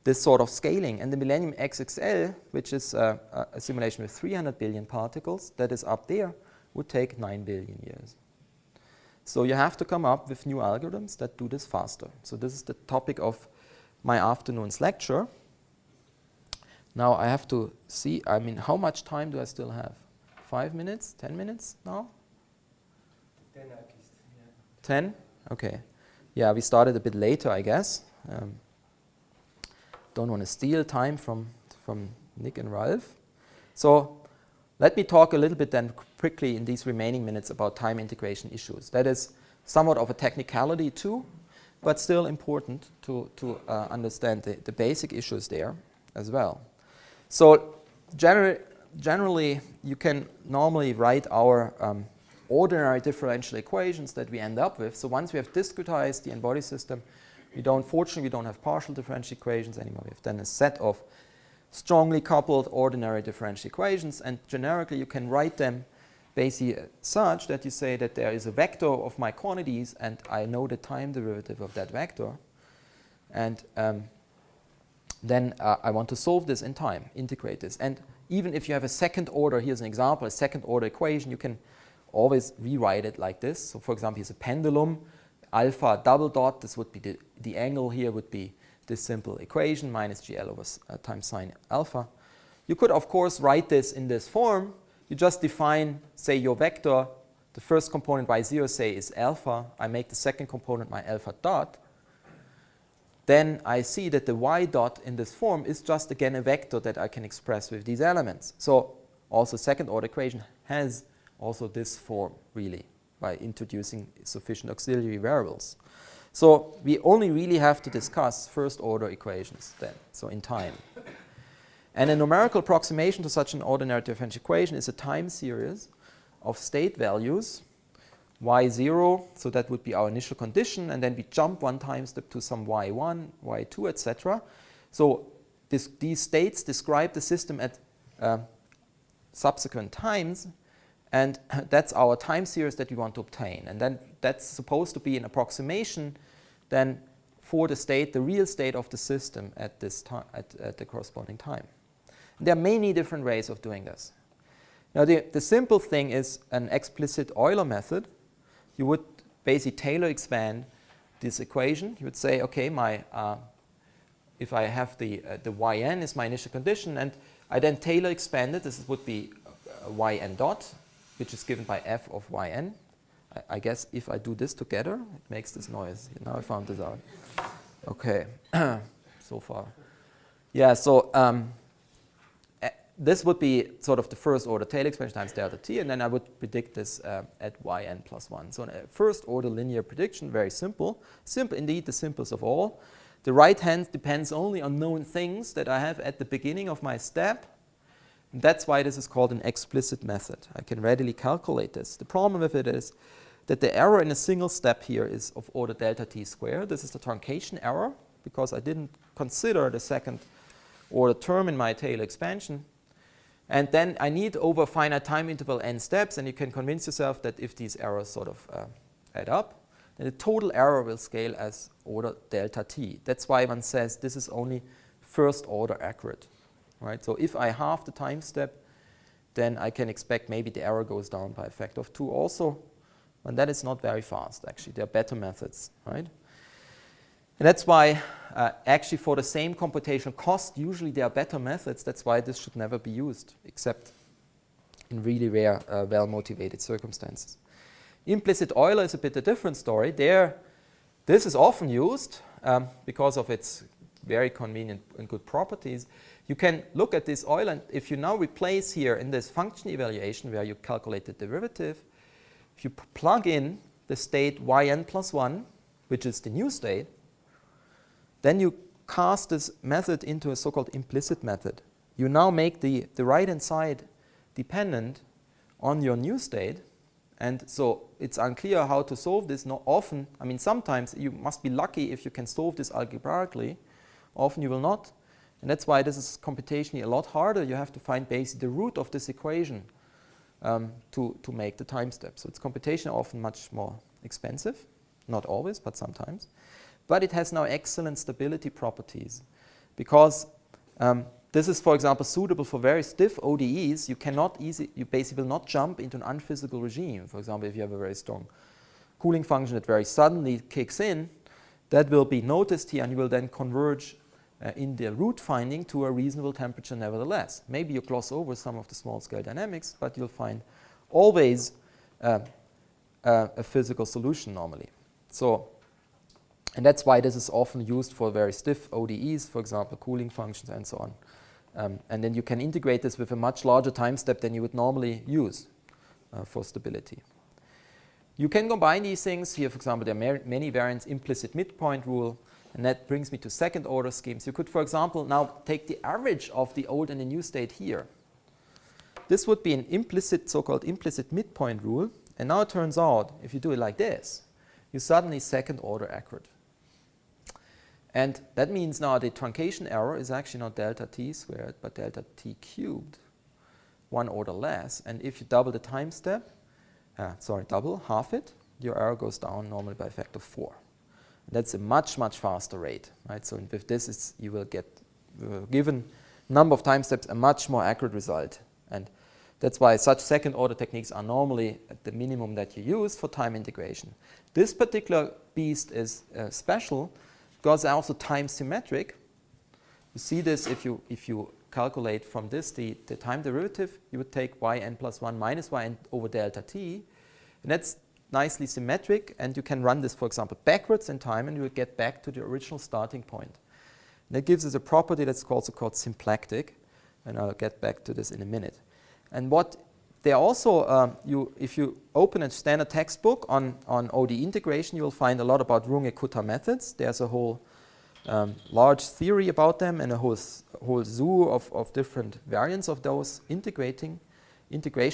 this sort of scaling. And the Millennium XXL, which is a simulation with 300 billion particles, that is up there, would take 9 billion years. So you have to come up with new algorithms that do this faster. So this is the topic of my afternoon's lecture. Now I have to see, I mean, how much time do I still have? 5 minutes? 10 minutes now? 10 at least, yeah. 10? Okay. Yeah, we started a bit later, I guess. Don't want to steal time from Nick and Ralph. So let me talk a little bit then quickly in these remaining minutes about time integration issues. That is somewhat of a technicality too, but still important to understand the basic issues there as well. So generally, you can normally write our ordinary differential equations that we end up with. So once we have discretized the n-body system, fortunately, we don't have partial differential equations anymore. We have then a set of strongly coupled ordinary differential equations, and generically, you can write them basically such that you say that there is a vector of my quantities, and I know the time derivative of that vector, and then I want to solve this in time, integrate this. And even if you have a second order, here's an example, a second order equation, you can always rewrite it like this. So for example, here's a pendulum, alpha double dot, this would be the angle here would be this simple equation, minus GL over times sine alpha. You could, of course, write this in this form. You just define, say, your vector, the first component y0, say, is alpha. I make the second component my alpha dot. Then I see that the y dot in this form is just, again, a vector that I can express with these elements. So also second order equation has also this form, really, by introducing sufficient auxiliary variables. So we only really have to discuss first order equations then, so in time. And a numerical approximation to such an ordinary differential equation is a time series of state values, y0, so that would be our initial condition, and then we jump one time step to some y1, y2, etc. So these states describe the system at subsequent times, and that's our time series that we want to obtain. And then that's supposed to be an approximation then for the state, the real state of the system at this time, at the corresponding time. And there are many different ways of doing this. Now the simple thing is an explicit Euler method. You would basically Taylor expand this equation. You would say, okay, if I have the yn is my initial condition, and I then Taylor expand it, this would be yn dot, which is given by f of yn. I guess if I do this together, it makes this noise. Now I found this out. Okay, so far. Yeah, so this would be sort of the first order Taylor expansion times delta t, and then I would predict this at yn plus 1. So a first order linear prediction, very simple. Simple, indeed, the simplest of all. The right hand depends only on known things that I have at the beginning of my step. And that's why this is called an explicit method. I can readily calculate this. The problem with it is that the error in a single step here is of order delta t squared. This is the truncation error, because I didn't consider the second order term in my Taylor expansion. And then I need over a finite time interval n steps, and you can convince yourself that if these errors sort of add up, then the total error will scale as order delta t. That's why one says this is only first order accurate, right? So if I halve the time step, then I can expect maybe the error goes down by a factor of 2 also, and that is not very fast actually. There are better methods, right? And that's why actually for the same computational cost, usually there are better methods. That's why this should never be used, except in really rare, well-motivated circumstances. Implicit Euler is a bit a different story. This is often used because of its very convenient and good properties. You can look at this Euler, and if you now replace here in this function evaluation where you calculate the derivative, if you plug in the state yn plus 1, which is the new state, then you cast this method into a so-called implicit method. You now make the right-hand side dependent on your new state. And so it's unclear how to solve this. Not often, I mean, sometimes you must be lucky if you can solve this algebraically. Often you will not. And that's why this is computationally a lot harder. You have to find basically the root of this equation to make the time step. So it's computationally often much more expensive. Not always, but sometimes. But it has now excellent stability properties because this is, for example, suitable for very stiff ODEs. You basically will not jump into an unphysical regime. For example, if you have a very strong cooling function that very suddenly kicks in, that will be noticed here, and you will then converge in the root finding to a reasonable temperature nevertheless. Maybe you gloss over some of the small-scale dynamics, but you'll find always a physical solution normally. And that's why this is often used for very stiff ODEs, for example, cooling functions and so on. And then you can integrate this with a much larger time step than you would normally use for stability. You can combine these things. Here, for example, there are many variants, implicit midpoint rule, and that brings me to second order schemes. You could, for example, now take the average of the old and the new state here. This would be an implicit, so-called implicit midpoint rule. And now it turns out, if you do it like this, you suddenly second order accurate. And that means now the truncation error is actually not delta t squared, but delta t cubed, 1 order less. And if you double the time step, half it, your error goes down normally by a factor of 4. And that's a much, much faster rate, right? So with this, you will get, given number of time steps, a much more accurate result. And that's why such second order techniques are normally at the minimum that you use for time integration. This particular beast is special because they're also time symmetric. You see this if you calculate from this the time derivative, you would take yn plus 1 minus yn over delta t. And that's nicely symmetric, and you can run this, for example, backwards in time, and you will get back to the original starting point. And that gives us a property that's also called symplectic, and I'll get back to this in a minute. And what they also, if you open a standard textbook on ODE integration, you will find a lot about Runge-Kutta methods. There's a whole large theory about them and a whole zoo of different variants of those integration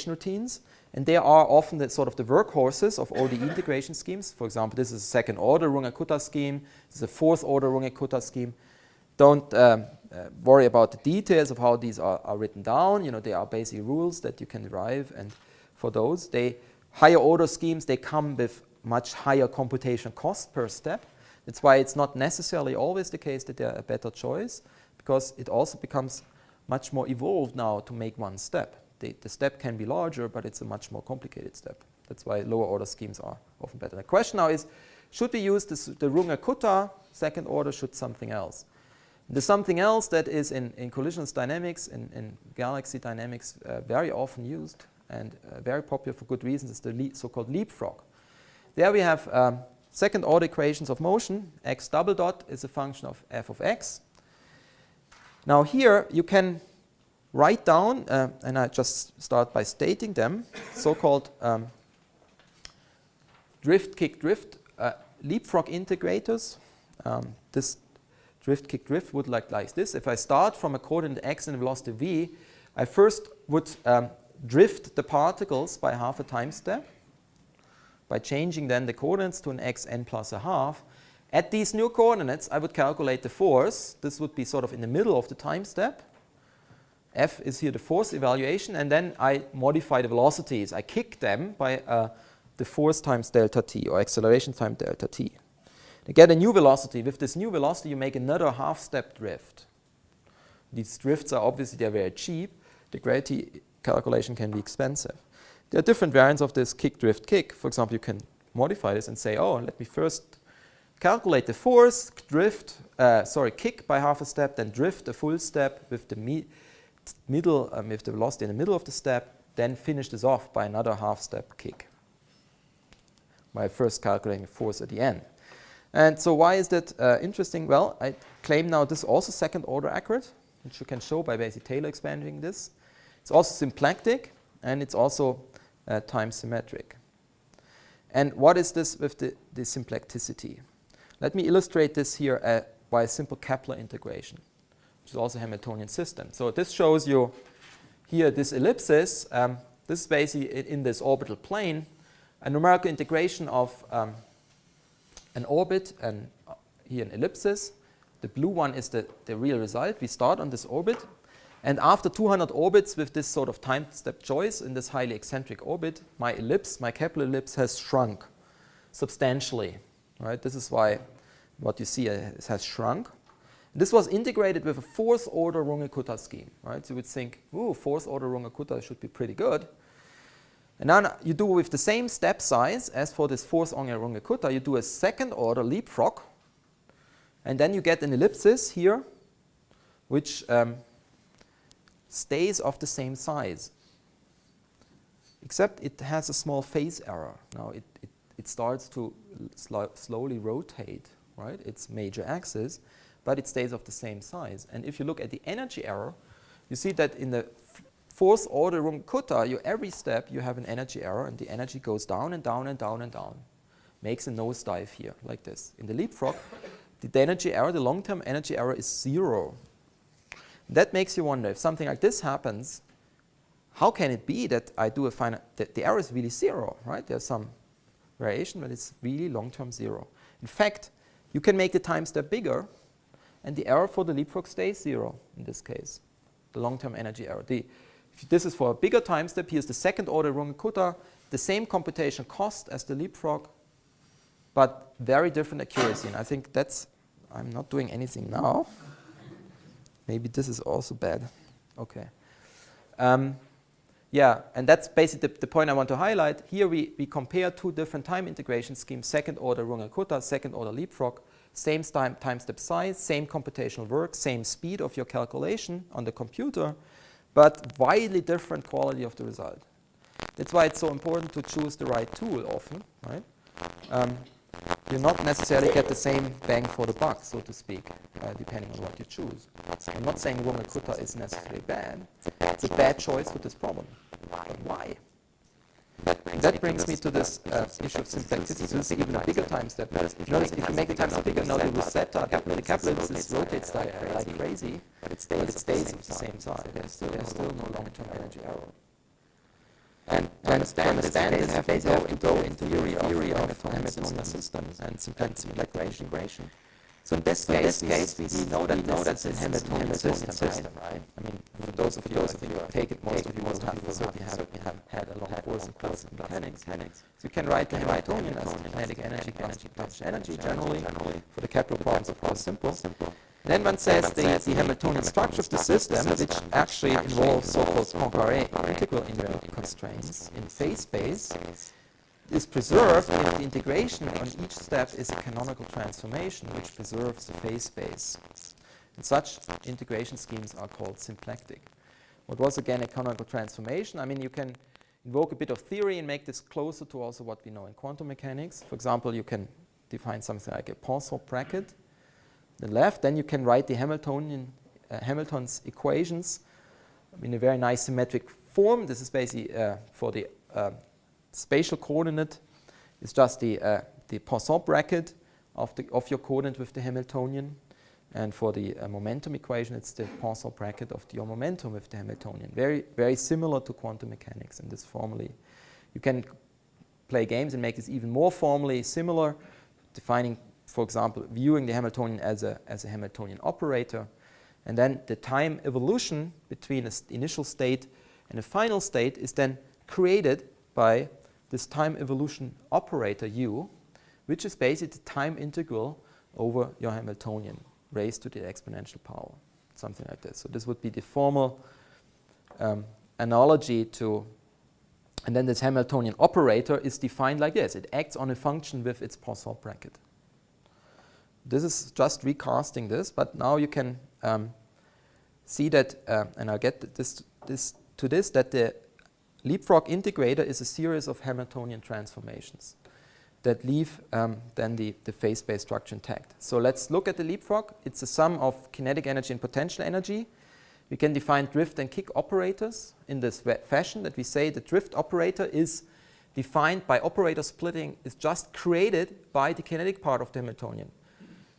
routines. And they are often the sort of the workhorses of ODE integration schemes. For example, this is a second order Runge-Kutta scheme. This is a fourth order Runge-Kutta scheme. Don't worry about the details of how these are written down. You know, they are basically rules that you can derive, and for those, higher order schemes, they come with much higher computational cost per step. That's why it's not necessarily always the case that they're a better choice, because it also becomes much more evolved now to make one step. The step can be larger, but it's a much more complicated step. That's why lower order schemes are often better. The question now is, should we use the Runge-Kutta second order, should something else? There's something else that is in collisionless dynamics, in galaxy dynamics, very often used and very popular for good reasons. It's the so-called Leapfrog. There we have second order equations of motion. X double dot is a function of f of x. Now here you can write down, and I just start by stating them, so-called drift, kick, drift, Leapfrog integrators. This drift, kick, drift would look like this. If I start from a coordinate x and a velocity v, I first would drift the particles by half a time step by changing then the coordinates to an x n plus a half. At these new coordinates, I would calculate the force. This would be sort of in the middle of the time step. F is here the force evaluation, and then I modify the velocities. I kick them by the force times delta t, or acceleration times delta t. To get a new velocity, with this new velocity you make another half-step drift. These drifts are obviously they're very cheap. The gravity calculation can be expensive. There are different variants of this kick, drift, kick. For example, you can modify this and say, oh, let me first calculate the force, kick by half a step, then drift a full step with the with the velocity in the middle of the step, then finish this off by another half step kick by first calculating force at the end. And so why is that interesting? Well, I claim now this is also second order accurate, which you can show by basically Taylor expanding this. It's also symplectic, and it's also time symmetric. And what is this with the symplecticity? Let me illustrate this here by a simple Kepler integration, which is also a Hamiltonian system. So this shows you here this ellipsis. This is basically in this orbital plane, a numerical integration of an orbit and here an ellipsis. The blue one is the real result. We start on this orbit. And after 200 orbits with this sort of time step choice in this highly eccentric orbit, my ellipse, my Kepler ellipse, has shrunk substantially. Right? This is why what you see it has shrunk. This was integrated with a fourth order Runge-Kutta scheme. Right? So you would think, ooh, fourth order Runge-Kutta should be pretty good. And now you do with the same step size as for this fourth order Runge-Kutta, you do a second order Leapfrog. And then you get an ellipsis here, which stays of the same size, except it has a small phase error. Now it starts to slowly rotate, right? Its major axis, but it stays of the same size. And if you look at the energy error, you see that in the fourth order Runge-Kutta, every step you have an energy error, and the energy goes down and down and down and down. Makes a nosedive here, like this. In the Leapfrog, the energy error, the long-term energy error is 0. That makes you wonder, if something like this happens, how can it be that I do that the error is really 0, right? There's some variation, but it's really long-term 0. In fact, you can make the time step bigger, and the error for the Leapfrog stays 0 in this case, the long-term energy error. If this is for a bigger time step, here's the second order Runge-Kutta, the same computation cost as the Leapfrog, but very different accuracy. And I think I'm not doing anything now. Maybe this is also bad. Okay. Yeah, and that's basically the point I want to highlight. Here we compare two different time integration schemes, second order Runge-Kutta, second order Leapfrog, same time step size, same computational work, same speed of your calculation on the computer, but widely different quality of the result. That's why it's so important to choose the right tool often, right? You not necessarily get the same bang for the buck, so to speak, depending on what you choose. I'm not saying Runge-Kutta is necessarily bad. It's a bad choice for this problem. But why? That brings me to this issue of symplecticity. So this is even a bigger time step. Notice if you make the time step bigger, now the Rosetta, the Kepler ellipsis rotates like crazy, but it stays of the same size. There's still no long-term energy error. And to understand this, you have to go into theory of Hamiltonian systems and integration. So in this case, we know that this is a Hamiltonian system, right? I mean, for those of you who take it, most of you must have had a long course in classical mechanics. So you can write the Hamiltonian as kinetic energy plus energy generally. For the Kepler problems, of course, simple. Then one says the Hamiltonian structure of the system, which actually involves so-called Poincare integral invariant constraints in phase space, is preserved if the integration on each step is a canonical transformation which preserves the phase space. And such integration schemes are called symplectic. What was again a canonical transformation? I mean, you can invoke a bit of theory and make this closer to also what we know in quantum mechanics. For example, you can define something like a Poisson bracket. The left, then you can write the Hamilton's equations in a very nice symmetric form. This is basically for the spatial coordinate. It's just the Poisson bracket of your coordinate with the Hamiltonian, and for the momentum equation, it's the Poisson bracket of your momentum with the Hamiltonian. Very, very similar to quantum mechanics in this formally. You can play games and make this even more formally similar, defining, for example, viewing the Hamiltonian as a Hamiltonian operator, and then the time evolution between an initial state and a final state is then created by this time evolution operator u, which is basically the time integral over your Hamiltonian raised to the exponential power. something like this. So this would be the formal analogy to, and then this Hamiltonian operator is defined like this. It acts on a function with its Poisson bracket. This is just recasting this, but now you can see that, and I'll get this that the Leapfrog integrator is a series of Hamiltonian transformations that leave then the phase space structure intact. So let's look at the Leapfrog. It's a sum of kinetic energy and potential energy. We can define drift and kick operators in this fashion, that we say the drift operator is defined by operator splitting, is just created by the kinetic part of the Hamiltonian.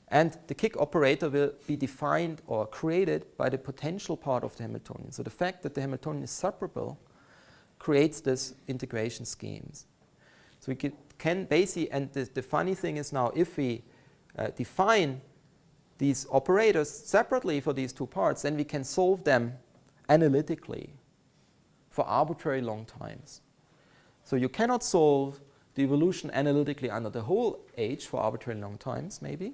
And the kick operator will be defined or created by the potential part of the Hamiltonian. So the fact that the Hamiltonian is separable creates this integration schemes. So we can basically, and the funny thing is now, if we define these operators separately for these two parts, then we can solve them analytically for arbitrary long times. So you cannot solve the evolution analytically under the whole H for arbitrary long times, maybe,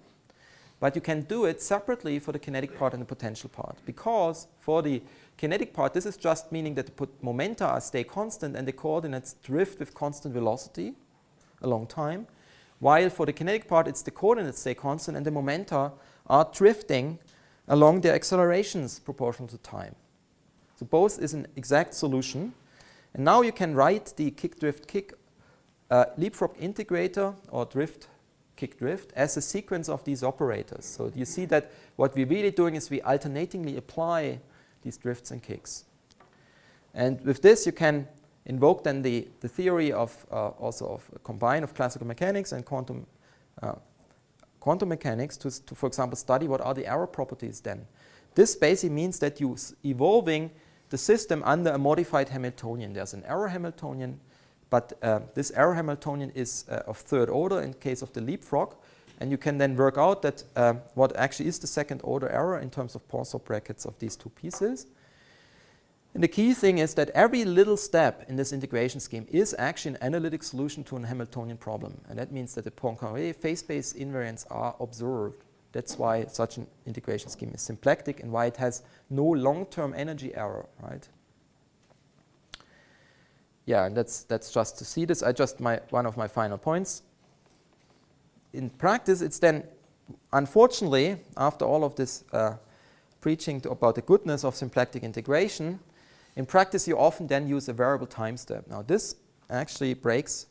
but you can do it separately for the kinetic part and the potential part. Because for the kinetic part, this is just meaning that the momenta stay constant and the coordinates drift with constant velocity a long time, while for the kinetic part, it's the coordinates stay constant and the momenta are drifting along their accelerations proportional to time. So both is an exact solution. And now you can write the kick, drift, kick Leapfrog integrator or drift, kick, drift as a sequence of these operators. So you see that what we're really doing is we alternatingly apply these drifts and kicks. And with this, you can invoke then the theory of also of a combine of classical mechanics and quantum mechanics to, for example, study what are the error properties then. This basically means that you're evolving the system under a modified Hamiltonian. There's an error Hamiltonian, but this error Hamiltonian is of third order in case of the Leapfrog, and you can then work out that what actually is the second order error in terms of Poisson brackets of these two pieces. And the key thing is that every little step in this integration scheme is actually an analytic solution to a Hamiltonian problem. And that means that the Poincaré phase space invariants are observed. That's why such an integration scheme is symplectic and why it has no long-term energy error, right? Yeah, and that's just to see this. One of my final points. In practice, it's then, unfortunately, after all of this preaching about the goodness of symplectic integration, in practice, you often then use a variable time step. Now, this actually breaks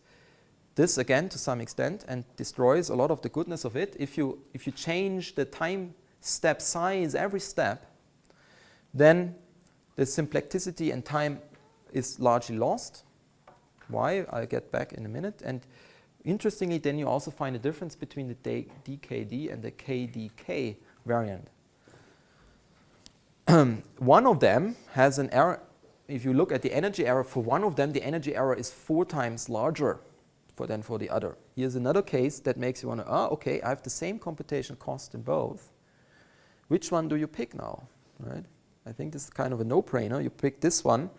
this again to some extent and destroys a lot of the goodness of it. If you change the time step size every step, then the symplecticity and time is largely lost. Why? I'll get back in a minute. And interestingly, then you also find a difference between the DKD and the KDK variant. One of them has an error. If you look at the energy error for one of them, the energy error is 4 times larger than for the other. Here's another case that makes you want to, okay, I have the same computational cost in both. Which one do you pick now? Right? I think this is kind of a no-brainer. You pick this one,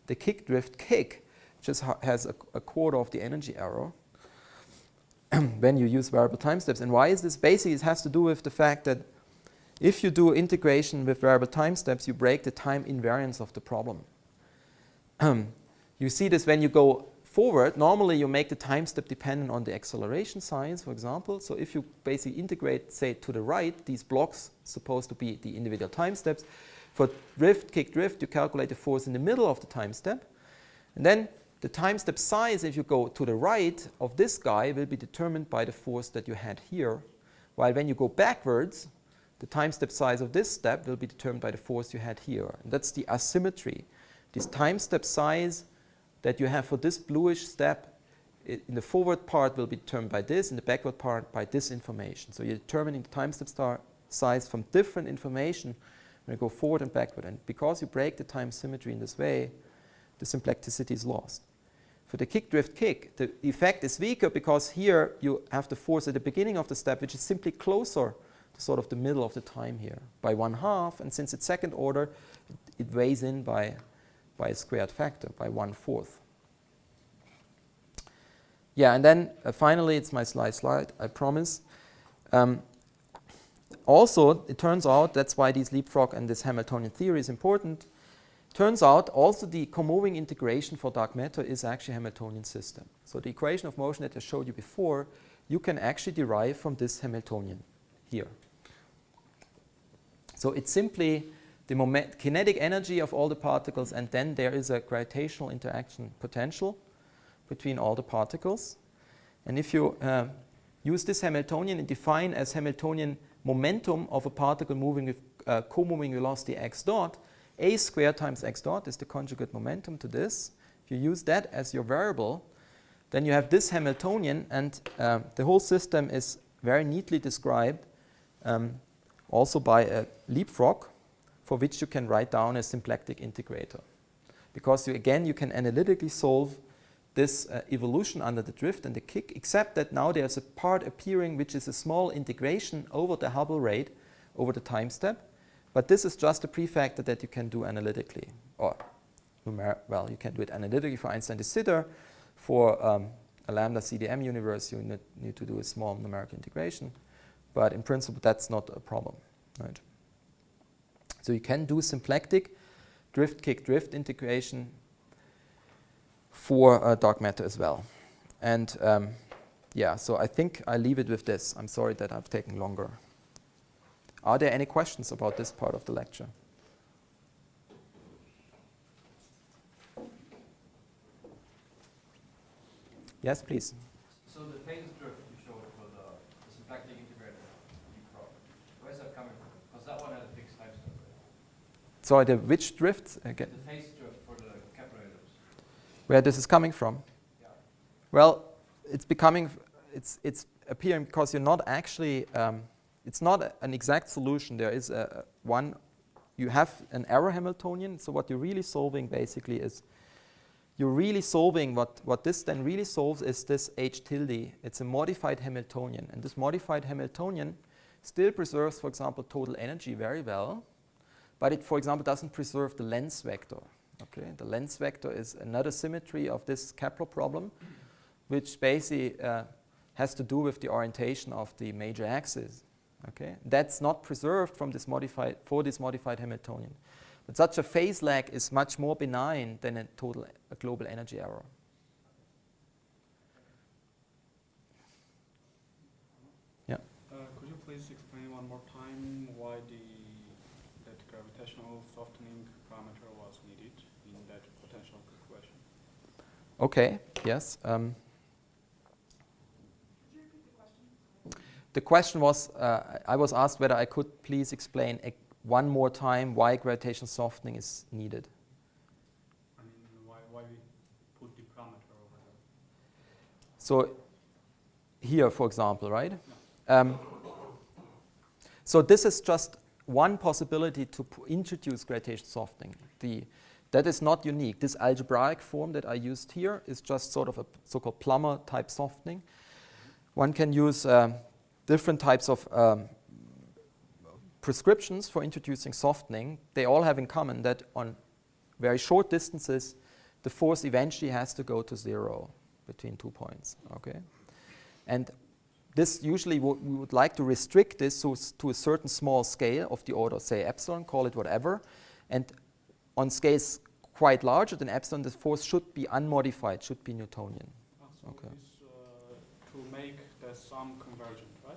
the kick, drift, kick, just has a quarter of the energy error when you use variable time steps. And why is this? Basically, it has to do with the fact that if you do integration with variable time steps, you break the time invariance of the problem. You see this when you go forward. Normally, you make the time step dependent on the acceleration size, for example. So if you basically integrate, say, to the right, these blocks supposed to be the individual time steps. For drift, kick, drift, you calculate the force in the middle of the time step. And then the time step size, if you go to the right of this guy, will be determined by the force that you had here. While when you go backwards, the time step size of this step will be determined by the force you had here. And that's the asymmetry. This time step size that you have for this bluish step in the forward part will be determined by this, in the backward part by this information. So you're determining the time step size from different information when you go forward and backward. And because you break the time symmetry in this way, the symplecticity is lost. For the kick, drift, kick, the effect is weaker because here you have the force at the beginning of the step, which is simply closer to sort of the middle of the time here by 1/2. And since it's second order, it weighs in by a squared factor, by 1/4. Yeah, and then finally, it's my last slide, I promise. Also, it turns out, that's why these Leapfrog and this Hamiltonian theory is important. Turns out also the comoving integration for dark matter is actually a Hamiltonian system. So the equation of motion that I showed you before, you can actually derive from this Hamiltonian here. So it's simply the kinetic energy of all the particles, and then there is a gravitational interaction potential between all the particles. And if you use this Hamiltonian and define as Hamiltonian momentum of a particle moving with co-moving velocity x dot, a squared times x dot is the conjugate momentum to this. If you use that as your variable, then you have this Hamiltonian, and the whole system is very neatly described also by a Leapfrog, for which you can write down a symplectic integrator. Because you can analytically solve this evolution under the drift and the kick, except that now there's a part appearing which is a small integration over the Hubble rate, over the time step. But this is just a prefactor that you can do analytically. Or, well, you can do it analytically for Einstein de Sitter. For a lambda CDM universe, you need to do a small numerical integration. But in principle, that's not a problem. Right? So you can do symplectic drift-kick-drift integration for dark matter as well. And yeah, so I think I leave it with this. I'm sorry that I've taken longer. Are there any questions about this part of the lecture? Yes, please. So the phase drift you showed for the symplectic integrator, Leapfrog, where's that coming from? Because that one had a fixed time step. Sorry, the which drift? Again? The phase drift for the Kepler ellipse. Where this is coming from? Yeah. Well, it's appearing because you're not actually, it's not an exact solution. There is you have an error Hamiltonian. So what you're really solving basically is, you're really solving what this then really solves is this H tilde. It's a modified Hamiltonian. And this modified Hamiltonian still preserves, for example, total energy very well. But it, for example, doesn't preserve the length vector. Okay? The length vector is another symmetry of this Kepler problem, which basically has to do with the orientation of the major axis. Okay? That's not preserved from this modified Hamiltonian. But such a phase lag is much more benign than a global energy error. Yeah. Could you please explain one more time why that gravitational softening parameter was needed in that potential equation? Okay. Yes. The question was, I was asked whether I could please explain one more time why gravitational softening is needed. I mean, why we put the parameter over there? So here, for example, right? Yeah. So this is just one possibility to introduce gravitational softening. That is not unique. This algebraic form that I used here is just sort of a so-called Plummer type softening. One can use different types of prescriptions for introducing softening. They all have in common that on very short distances, the force eventually has to go to zero between 2 points. Okay, and this usually we would like to restrict this to a certain small scale of the order, say epsilon, call it whatever, and on scales quite larger than epsilon, the force should be unmodified, should be Newtonian. So okay. To make the sum convergent, right?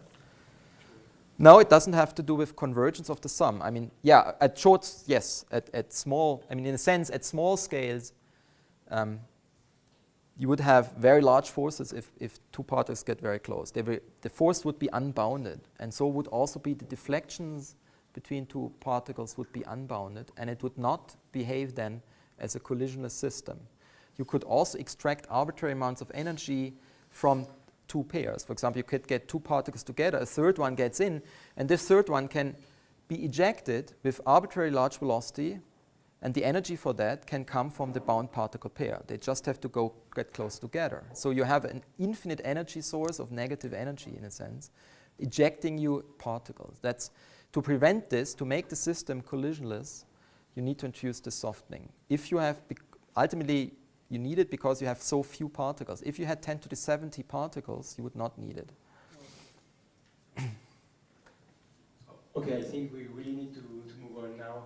No, it doesn't have to do with convergence of the sum. I mean, yeah, at short, yes. At small, I mean, in a sense, at small scales, you would have very large forces if two particles get very close. The force would be unbounded, and so would also be the deflections between two particles would be unbounded, and it would not behave then as a collisionless system. You could also extract arbitrary amounts of energy from two pairs. For example, you could get two particles together, a third one gets in, and this third one can be ejected with arbitrary large velocity, and the energy for that can come from the bound particle pair. They just have to get close together. So you have an infinite energy source of negative energy, in a sense, ejecting you particles. That's to prevent this, to make the system collisionless, you need to introduce the softening. If you have, ultimately, you need it because you have so few particles. If you had 10 to the 70 particles, you would not need it. Okay, I think we really need to move on now.